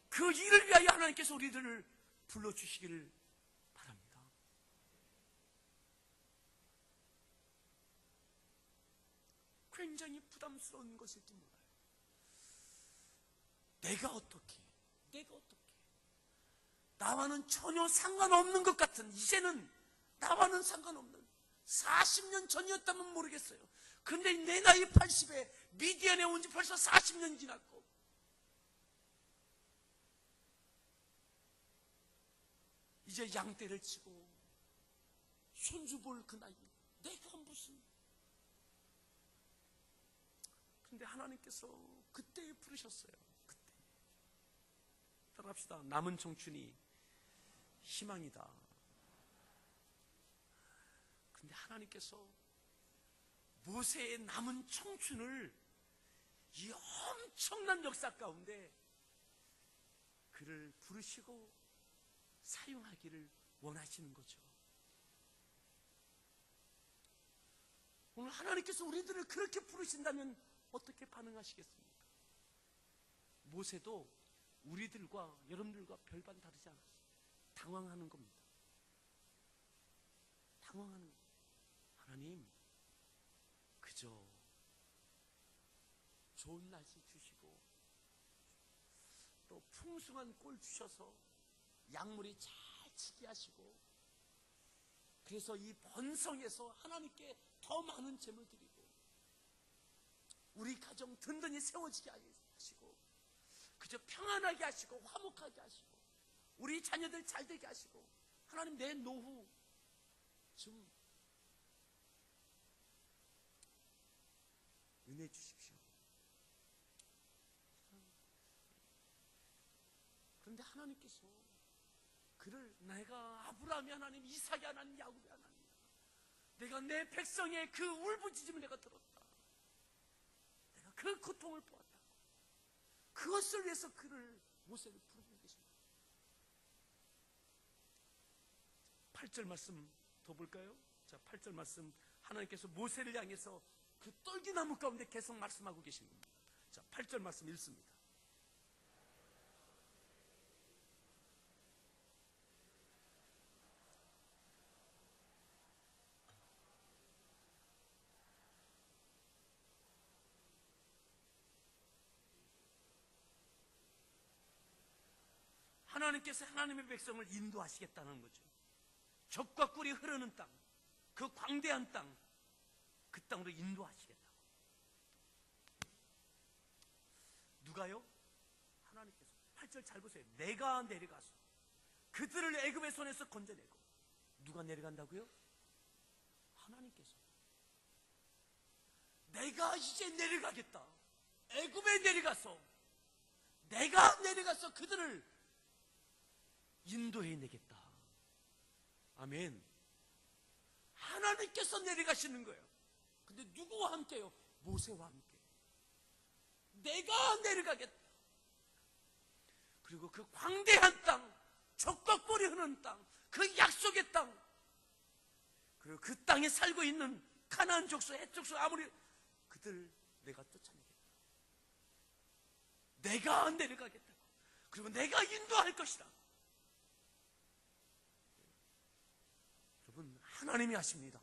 그 일을 위하여 하나님께서 우리들을 불러주시기를 바랍니다. 굉장히 부담스러운 것일지 몰라요. 내가 어떻게 나와는 전혀 상관없는 것 같은, 이제는 나와는 상관없는 40년 전이었다면 모르겠어요. 근데 내 나이 80에 미디안에 온 지 벌써 40년 지났고, 이제 양떼를 치고 손주 볼 그 나이, 내가 무슨. 근데 하나님께서 그때 부르셨어요. 그때 따라합시다. 남은 청춘이 희망이다. 근데 하나님께서 모세의 남은 청춘을 이 엄청난 역사 가운데 그를 부르시고 사용하기를 원하시는 거죠. 오늘 하나님께서 우리들을 그렇게 부르신다면 어떻게 반응하시겠습니까? 모세도 우리들과 여러분들과 별반 다르지 않았어요. 당황하는 겁니다. 당황하는 거예요. 하나님, 그저 좋은 날씨 주시고 또 풍성한 꼴 주셔서 약물이 잘 치게 하시고, 그래서 이 번성에서 하나님께 더 많은 재물 드리고 우리 가정 든든히 세워지게 하시고 그저 평안하게 하시고 화목하게 하시고 우리 자녀들 잘 되게 하시고, 하나님 내 노후 좀 은혜 주십시오. 그런데 하나님께서 그를 내가 아브라함의 하나님, 이삭의 하나님, 야곱의 하나님, 내가 내 백성의 그 울부짖음을 내가 들었다. 내가 그 고통을 보았다. 그것을 위해서 모세를 부르고 계십니다. 8절 말씀 더 볼까요? 자, 8절 말씀, 하나님께서 모세를 향해서 그 떨기나무 가운데 계속 말씀하고 계신 겁니다. 자, 8절 말씀 읽습니다. 하나님께서 하나님의 백성을 인도하시겠다는 거죠. 젖과 꿀이 흐르는 땅, 그 광대한 땅, 그 땅으로 인도하시겠다고. 누가요? 하나님께서. 8절 잘 보세요. 내가 내려가서 그들을 애굽의 손에서 건져내고. 누가 내려간다고요? 하나님께서 내가 이제 내려가겠다. 애굽에 내려가서 내가 내려가서 그들을 인도해 내겠다. 아멘. 하나님께서 내려가시는 거예요. 근데 누구와 함께요? 모세와 함께. 내가 내려가겠다. 그리고 그 광대한 땅, 젖꼭벌이 흐르는 땅, 그 약속의 땅, 그리고 그 땅에 살고 있는 가나안 족속, 헷 족속, 아무리 그들 내가 쫓아내겠다. 내가 내려가겠다. 그리고 내가 인도할 것이다. 여러분, 하나님이 하십니다.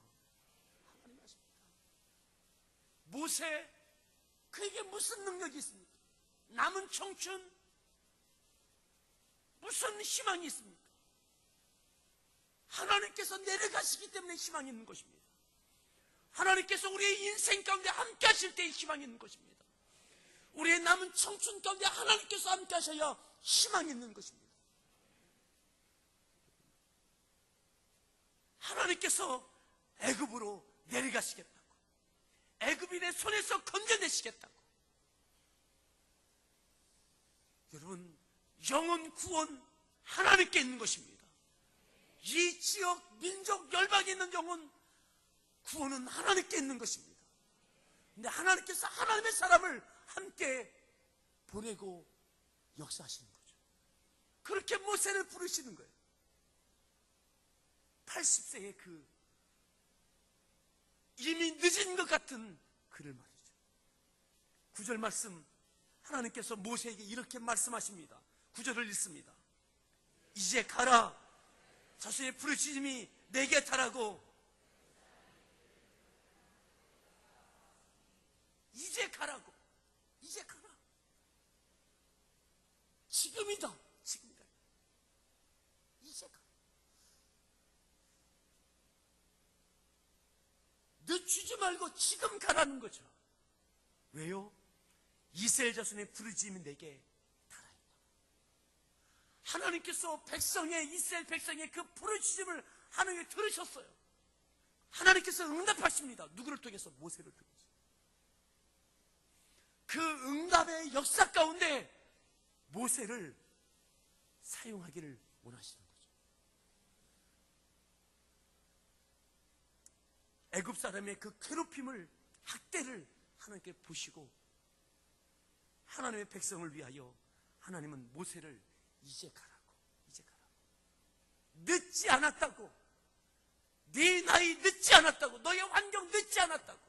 하나님이 하십니다. 모세, 그에게 무슨 능력이 있습니까? 남은 청춘, 무슨 희망이 있습니까? 하나님께서 내려가시기 때문에 희망이 있는 것입니다. 하나님께서 우리의 인생 가운데 함께 하실 때에 희망이 있는 것입니다. 우리의 남은 청춘 가운데 하나님께서 함께 하셔야 희망이 있는 것입니다. 하나님께서 애굽으로 내려가시겠다고, 애굽인의 손에서 건져내시겠다고. 여러분, 영혼 구원 하나님께 있는 것입니다. 이 지역, 민족, 열방에 있는 영혼 구원은 하나님께 있는 것입니다. 근데 하나님께서 하나님의 사람을 함께 보내고 역사하시는 거죠. 그렇게 모세를 부르시는 거예요. 80세의 그 이미 늦은 것 같은 그를 말이죠. 9절 말씀, 하나님께서 모세에게 이렇게 말씀하십니다. 9절을 읽습니다. 이제 가라. 자손의 부르짖음이 내게 달하고, 이제 가라고. 이제 가라. 지금이다. 지금이다. 이제 가라. 늦추지 말고 지금 가라는 거죠. 왜요? 이스라엘 자손의 부르짖음이 내게 달아있다. 하나님께서 백성의, 이스라엘 백성의 그 부르짖음을 하나님이 들으셨어요. 하나님께서 응답하십니다. 누구를 통해서? 모세를 통해서. 그 응답의 역사 가운데 모세를 사용하기를 원하시는 거죠. 애굽 사람의 그 괴롭힘을, 학대를 하나님께 보시고 하나님의 백성을 위하여 하나님은 모세를 이제 가라고, 이제 가라고. 늦지 않았다고. 네 나이 늦지 않았다고. 너의 환경 늦지 않았다고.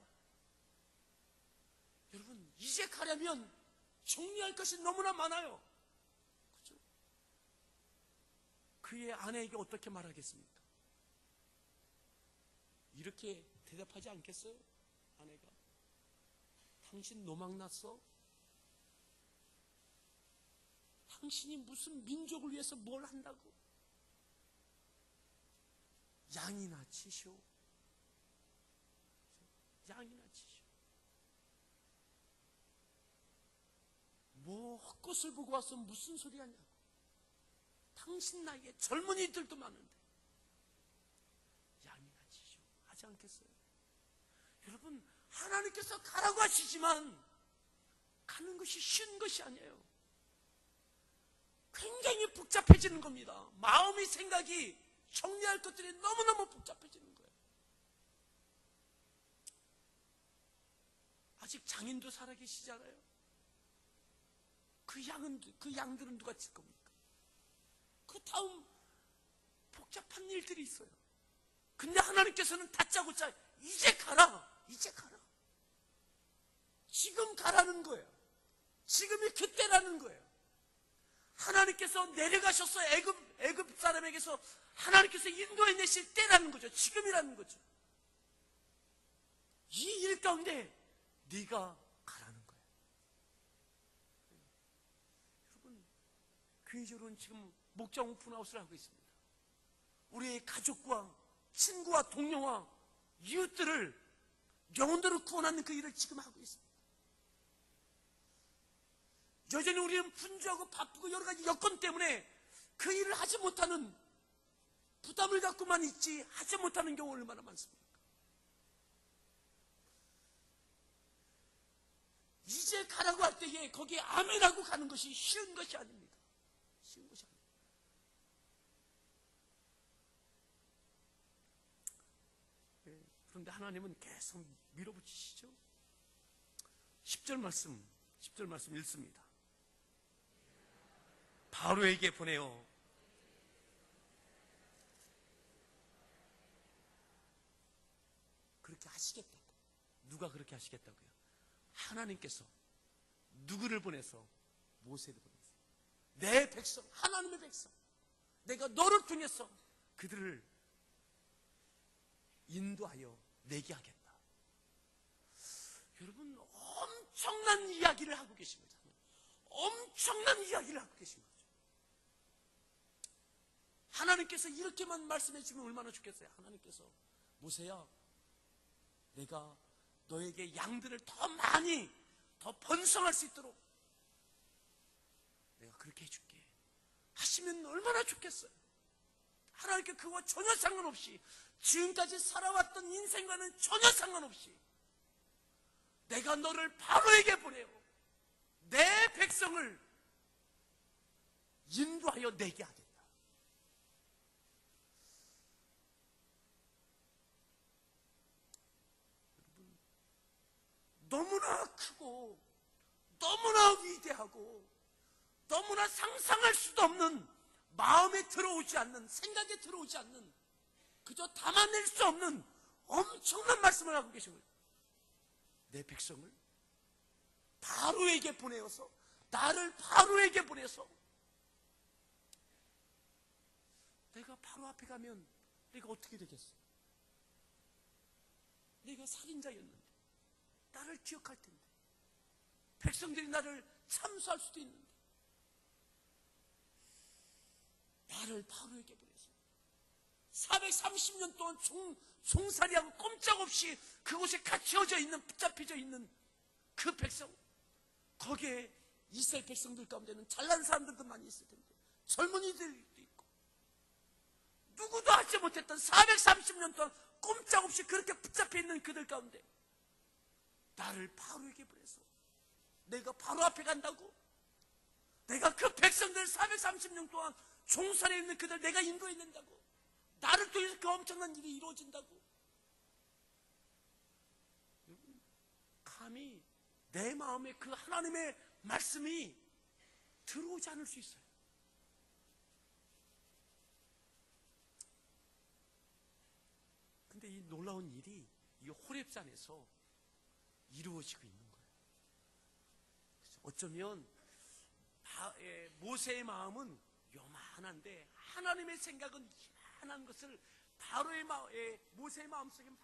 여러분, 이제 가려면 정리할 것이 너무나 많아요. 그렇죠? 그의 아내에게 어떻게 말하겠습니까? 이렇게 대답하지 않겠어요? 아내가, 당신 노망났어? 당신이 무슨 민족을 위해서 뭘 한다고? 양이나 치시오. 양이나 치시오. 뭐 헛것을 보고 와서 무슨 소리 하냐고. 당신 나이에 젊은이들도 많은데 양이나 치시오 하지 않겠어요? 여러분, 하나님께서 가라고 하시지만 가는 것이 쉬운 것이 아니에요. 굉장히 복잡해지는 겁니다. 마음의 생각이, 정리할 것들이 너무너무 복잡해지는 거예요. 아직 장인도 살아계시잖아요. 그 양들은 누가 칠 겁니까? 그 다음 복잡한 일들이 있어요. 근데 하나님께서는 다짜고짜 이제 가라, 이제 가라. 지금 가라는 거예요. 지금이 그때라는 거예요. 하나님께서 내려가셔서 애굽 사람에게서 하나님께서 인도해 내실 때라는 거죠. 지금이라는 거죠. 이 일 가운데 네가 가라는 거예요. 여러분, 교회적으로는 지금 목장 오픈하우스를 하고 있습니다. 우리의 가족과 친구와 동료와 이웃들을, 영혼들을 구원하는 그 일을 지금 하고 있습니다. 여전히 우리는 분주하고 바쁘고 여러 가지 여건 때문에 그 일을 하지 못하는, 부담을 갖고만 있지 하지 못하는 경우가 얼마나 많습니까? 이제 가라고 할 때에 거기에 아멘하고 가는 것이 쉬운 것이 아닙니다. 쉬운 것이 아닙니다. 그런데 하나님은 계속 밀어붙이시죠. 10절 말씀 읽습니다. 바로에게 보내어 그렇게 하시겠다고. 누가 그렇게 하시겠다고요? 하나님께서 누구를 보내서? 모세를 보내서 내 백성, 하나님의 백성, 내가 너를 통해서 그들을 인도하여 내게 하겠다. 여러분, 엄청난 이야기를 하고 계십니다. 엄청난 이야기를 하고 계신 거죠. 하나님께서 이렇게만 말씀해 주면 얼마나 좋겠어요. 하나님께서 모세야, 내가 너에게 양들을 더 많이, 더 번성할 수 있도록 내가 그렇게 해줄게 하시면 얼마나 좋겠어요. 하나님께 그와 전혀 상관없이, 지금까지 살아왔던 인생과는 전혀 상관없이 내가 너를 바로에게 보내요 내 백성을 인도하여 내게 하겠다. 여러분, 너무나 크고 너무나 위대하고 너무나 상상할 수도 없는, 마음에 들어오지 않는, 생각에 들어오지 않는, 그저 담아낼 수 없는 엄청난 말씀을 하고 계신 거예요. 내 백성을 바로에게 보내어서, 나를 바로에게 보내서, 내가 바로 앞에 가면 내가 어떻게 되겠어? 내가 살인자였는데 나를 기억할 텐데, 백성들이 나를 참수할 수도 있는데, 나를 바로에게 보내서 430년 동안 종살이하고 꼼짝없이 그곳에 갇혀져 있는, 붙잡혀져 있는 그 백성, 거기에 이스라엘 백성들 가운데는 잘난 사람들도 많이 있을 텐데, 젊은이들도 있고, 누구도 하지 못했던 430년 동안 꼼짝없이 그렇게 붙잡혀 있는 그들 가운데 나를 바로에게 보내서 내가 바로 앞에 간다고? 내가 그 백성들 430년 동안 종살이에 있는 그들 내가 인도해낸다고? 나를 통해서 그 엄청난 일이 이루어진다고? 감히 내 마음에 그 하나님의 말씀이 들어오지 않을 수 있어요. 근데 이 놀라운 일이 이 호렙산에서 이루어지고 있는 거예요. 어쩌면 모세의 마음은 요만한데 하나님의 생각은 이만한 것을 바로의 모세의 마음속에 막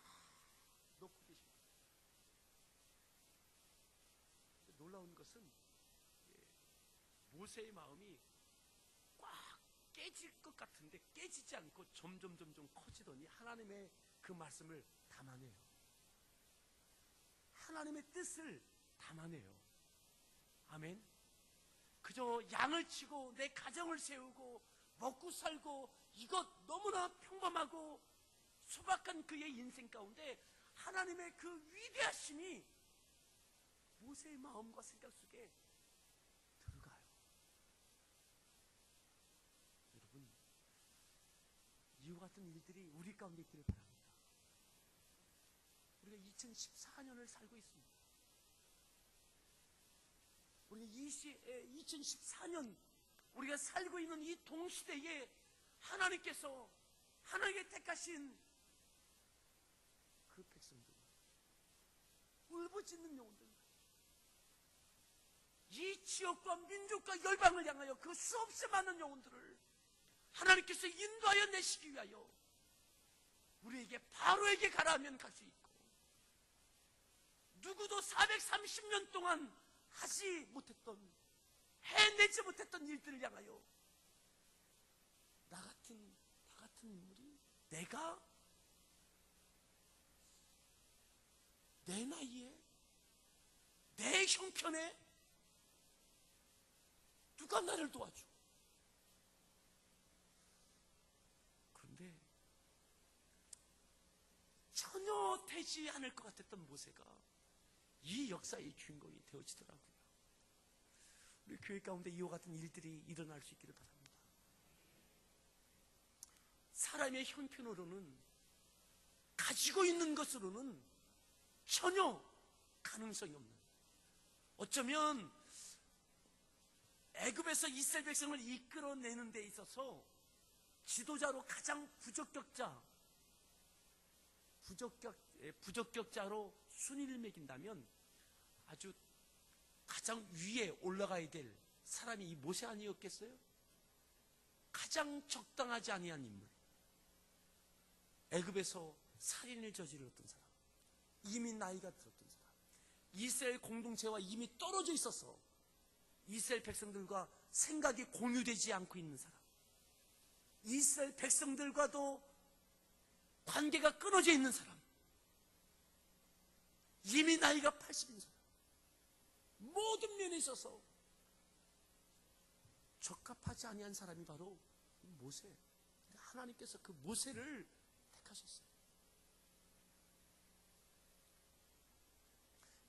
넣고 계십니다. 놀라운 것은 모세의 마음이 꽉 깨질 것 같은데 깨지지 않고 점점 커지더니 하나님의 그 말씀을 담아내요. 하나님의 뜻을 담아내요. 아멘. 그저 양을 치고 내 가정을 세우고 먹고 살고 이것 너무나 평범하고 소박한 그의 인생 가운데 하나님의 그 위대하심이 모세의 마음과 생각 속에 들어가요. 여러분, 이와 같은 일들이 우리 가운데 있기를 바랍니다. 우리가 2014년을 살고 있습니다. 우리가 2014년 우리가 살고 있는 이 동시대에 하나님께서 하나님께 택하신 그 백성들, 울부짖는 영혼들, 이 지역과 민족과 열방을 향하여 그 수없이 많은 영혼들을 하나님께서 인도하여 내시기 위하여 우리에게 바로에게 가라 하면 갈 수 있고, 누구도 430년 동안 하지 못했던, 해내지 못했던 일들을 향하여 나 같은 인물이, 내가 내 나이에 내 형편에 누가 나를 도와줘? 그런데 전혀 되지 않을 것 같았던 모세가 이 역사의 주인공이 되어지더라고요. 우리 교회 가운데 이와 같은 일들이 일어날 수 있기를 바랍니다. 사람의 형편으로는, 가지고 있는 것으로는 전혀 가능성이 없는, 어쩌면 애굽에서 이스라엘 백성을 이끌어내는 데 있어서 지도자로 가장 부적격자로 순위를 매긴다면 아주 가장 위에 올라가야 될 사람이 이 모세 아니었겠어요? 가장 적당하지 아니한 인물, 애굽에서 살인을 저질렀던 사람, 이미 나이가 들었던 사람, 이스라엘 공동체와 이미 떨어져 있어서 이스라엘 백성들과 생각이 공유되지 않고 있는 사람, 이스라엘 백성들과도 관계가 끊어져 있는 사람, 이미 나이가 80인 사람, 모든 면에 있어서 적합하지 아니한 사람이 바로 모세. 하나님께서 그 모세를 택하셨어요.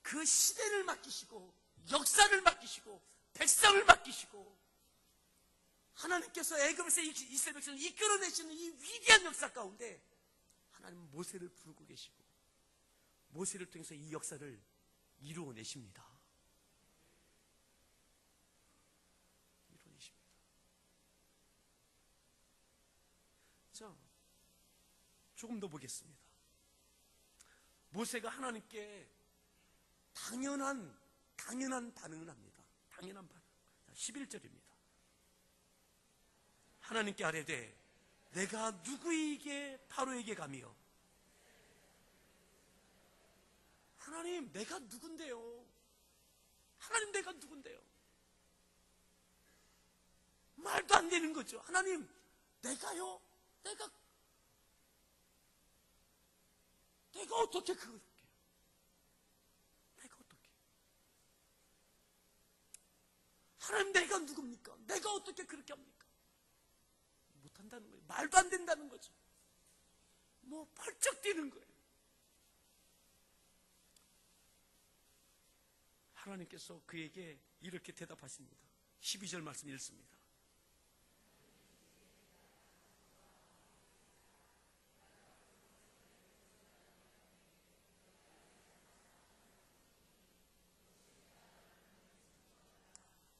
그 시대를 맡기시고, 역사를 맡기시고, 백성을 맡기시고, 하나님께서 애굽에서 이스라엘 백성을 이끌어내시는 이 위대한 역사 가운데 하나님은 모세를 부르고 계시고, 모세를 통해서 이 역사를 이루어내십니다. 이루어내십니다. 자, 조금 더 보겠습니다. 모세가 하나님께 당연한 반응을 합니다. 당연한 반응. 11절입니다. 하나님께 아뢰되 내가 누구에게 바로에게 가며, 하나님 내가 누군데요? 하나님 내가 누군데요? 말도 안 되는 거죠. 하나님 내가요? 내가 어떻게 그렇게? 내가 어떻게? 하나님 내가 누굽니까? 내가 어떻게 그렇게 합니까? 못한다는 거예요. 말도 안 된다는 거죠. 뭐 펄쩍 뛰는 거예요. 하나님께서 그에게 이렇게 대답하십니다. 12절 말씀 읽습니다.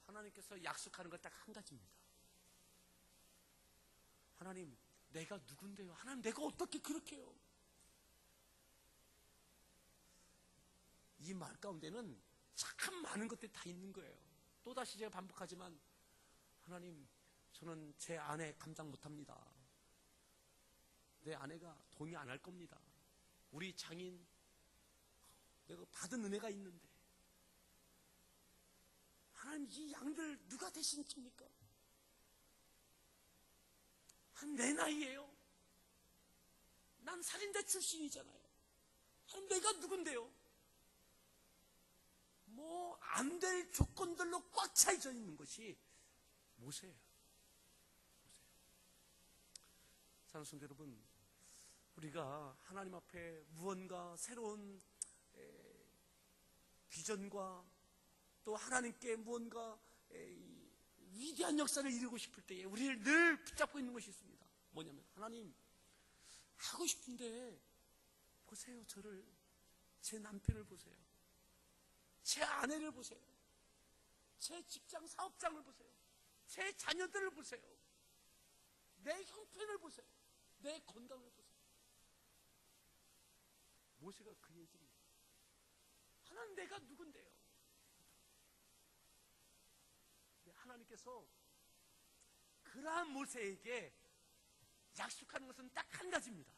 하나님께서 약속하는 것 딱 한 가지입니다. 하나님 내가 누군데요? 하나님 내가 어떻게 그렇게 해요? 이 말 가운데는 참 많은 것들이 다 있는 거예요. 또다시 제가 반복하지만, 하나님 저는 제 아내 감당 못합니다. 내 아내가 동의 안 할 겁니다. 우리 장인 내가 받은 은혜가 있는데, 하나님 이 양들 누가 대신 칩니까? 한 내 나이에요. 난 살인자 출신이잖아요. 하나님 내가 누군데요? 뭐 안 될 조건들로 꽉 차져 있는 것이 모세예요. 사랑하는 성도 여러분, 우리가 하나님 앞에 무언가 새로운 비전과 또 하나님께 무언가 위대한 역사를 이루고 싶을 때에 우리를 늘 붙잡고 있는 것이 있습니다. 뭐냐면, 하나님 하고 싶은데 보세요. 저를, 제 남편을 보세요. 제 아내를 보세요. 제 직장 사업장을 보세요. 제 자녀들을 보세요. 내 형편을 보세요. 내 건강을 보세요. 모세가 그 얘기입니다. 하나님 내가 누군데요? 하나님께서 그러한 모세에게 약속하는 것은 딱 한 가지입니다.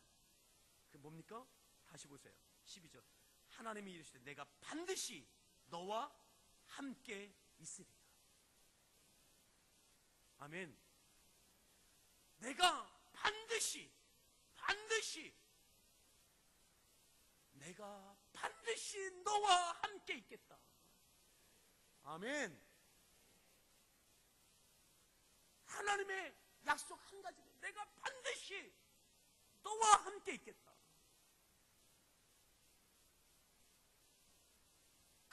그게 뭡니까? 다시 보세요. 12절. 하나님이 이르시되 내가 반드시 너와 함께 있으리라. 아멘. 내가 반드시 내가 반드시 너와 함께 있겠다. 아멘. 하나님의 약속 한 가지는 내가 반드시 너와 함께 있겠다.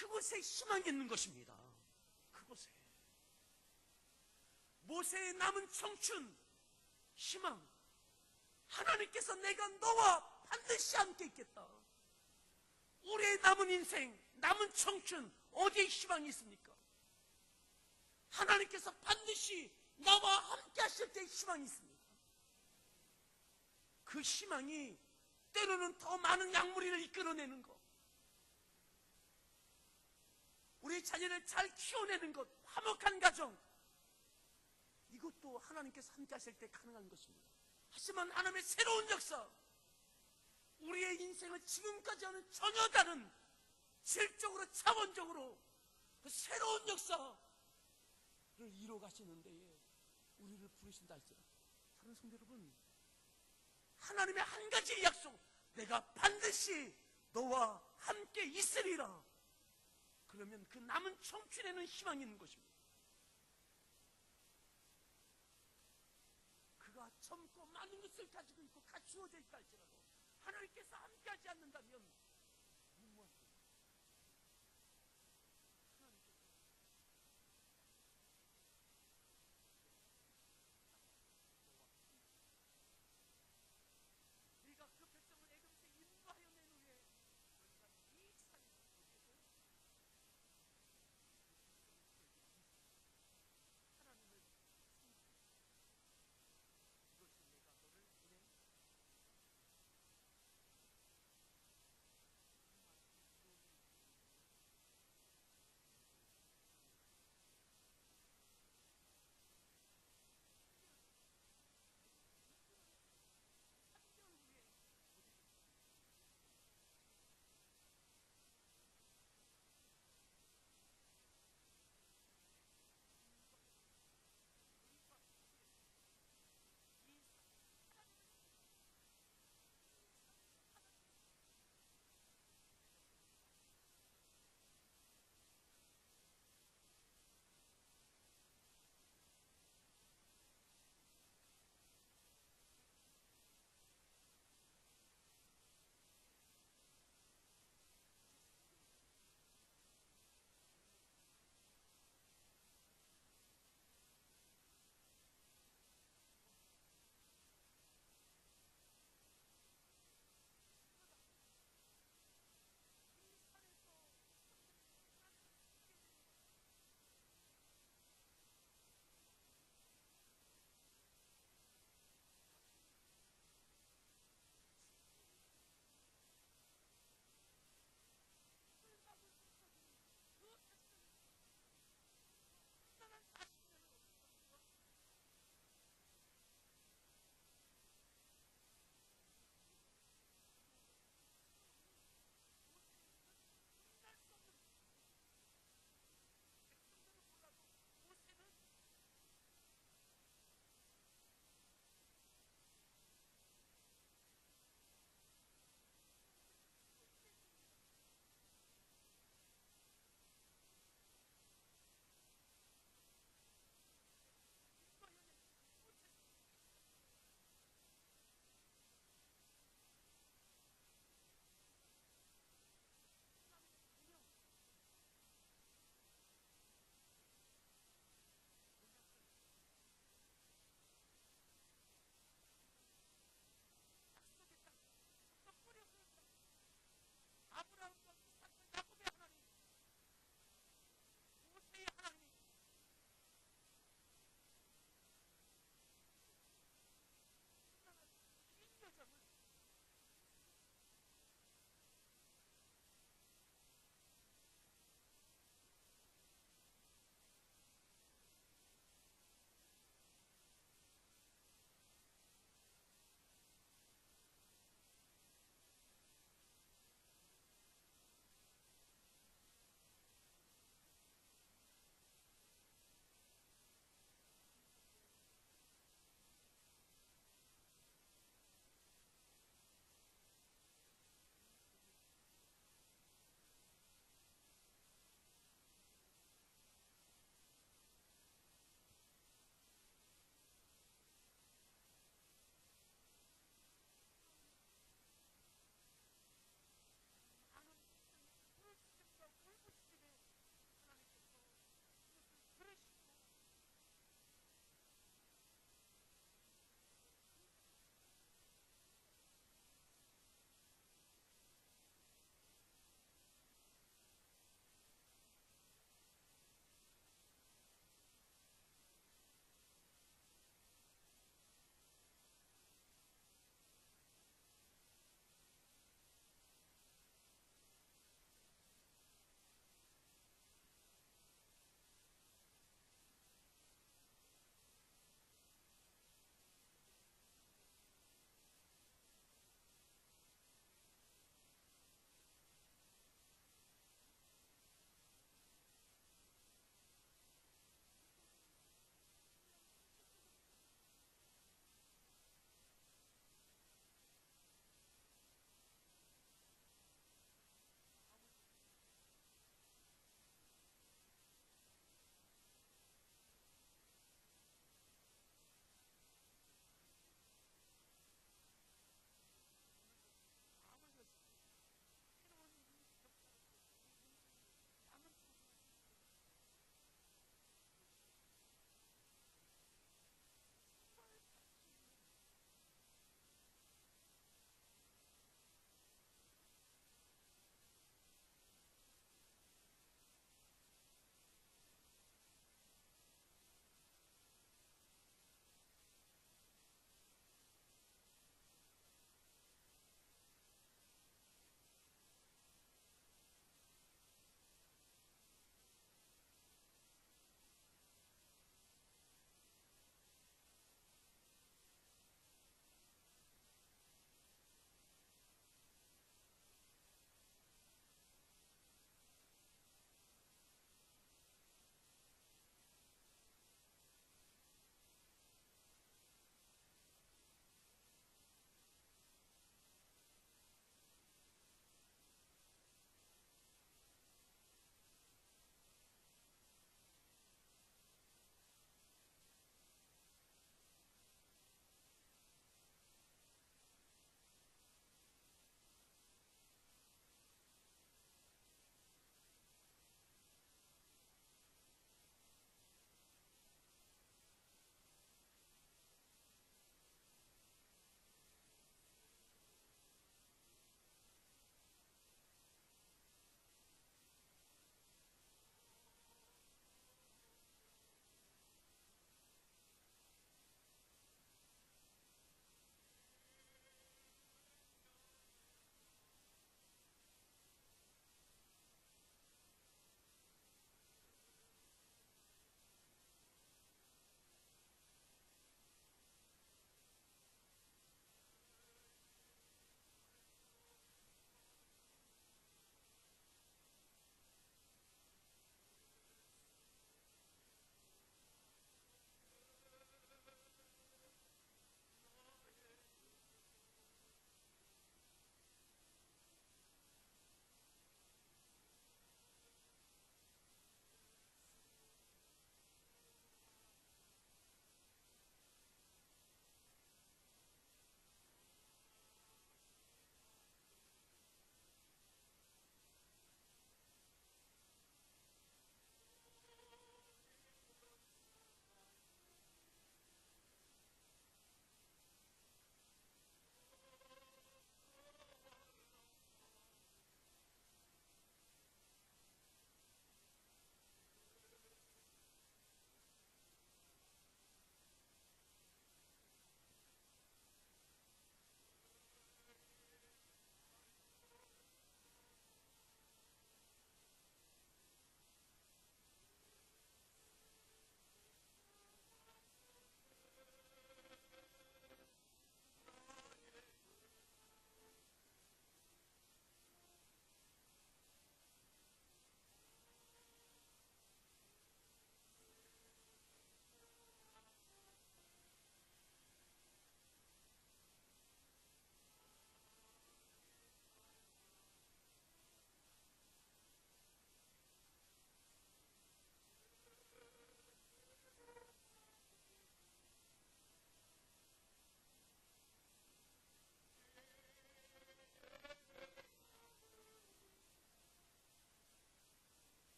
그곳에 희망이 있는 것입니다. 그곳에 모세의 남은 청춘, 희망, 하나님께서 내가 너와 반드시 함께 있겠다. 우리의 남은 인생, 남은 청춘, 어디에 희망이 있습니까? 하나님께서 반드시 나와 함께 하실 때 희망이 있습니다. 그 희망이 때로는 더 많은 약물이를 이끌어내는 것, 우리 자녀를 잘 키워내는 것, 화목한 가정, 이것도 하나님께서 함께 하실 때 가능한 것입니다. 하지만 하나님의 새로운 역사, 우리의 인생을 지금까지와는 전혀 다른 질적으로, 차원적으로 그 새로운 역사를 이뤄 가시는 데에 우리를 부르신다 할지라도, 사랑하는 성도 여러분, 하나님의 한 가지 약속, 내가 반드시 너와 함께 있으리라. 그러면 그 남은 청춘에는 희망이 있는 것입니다. 그가 젊고 많은 것을 가지고 있고 갖추어져 있다 할지라도 하나님께서 함께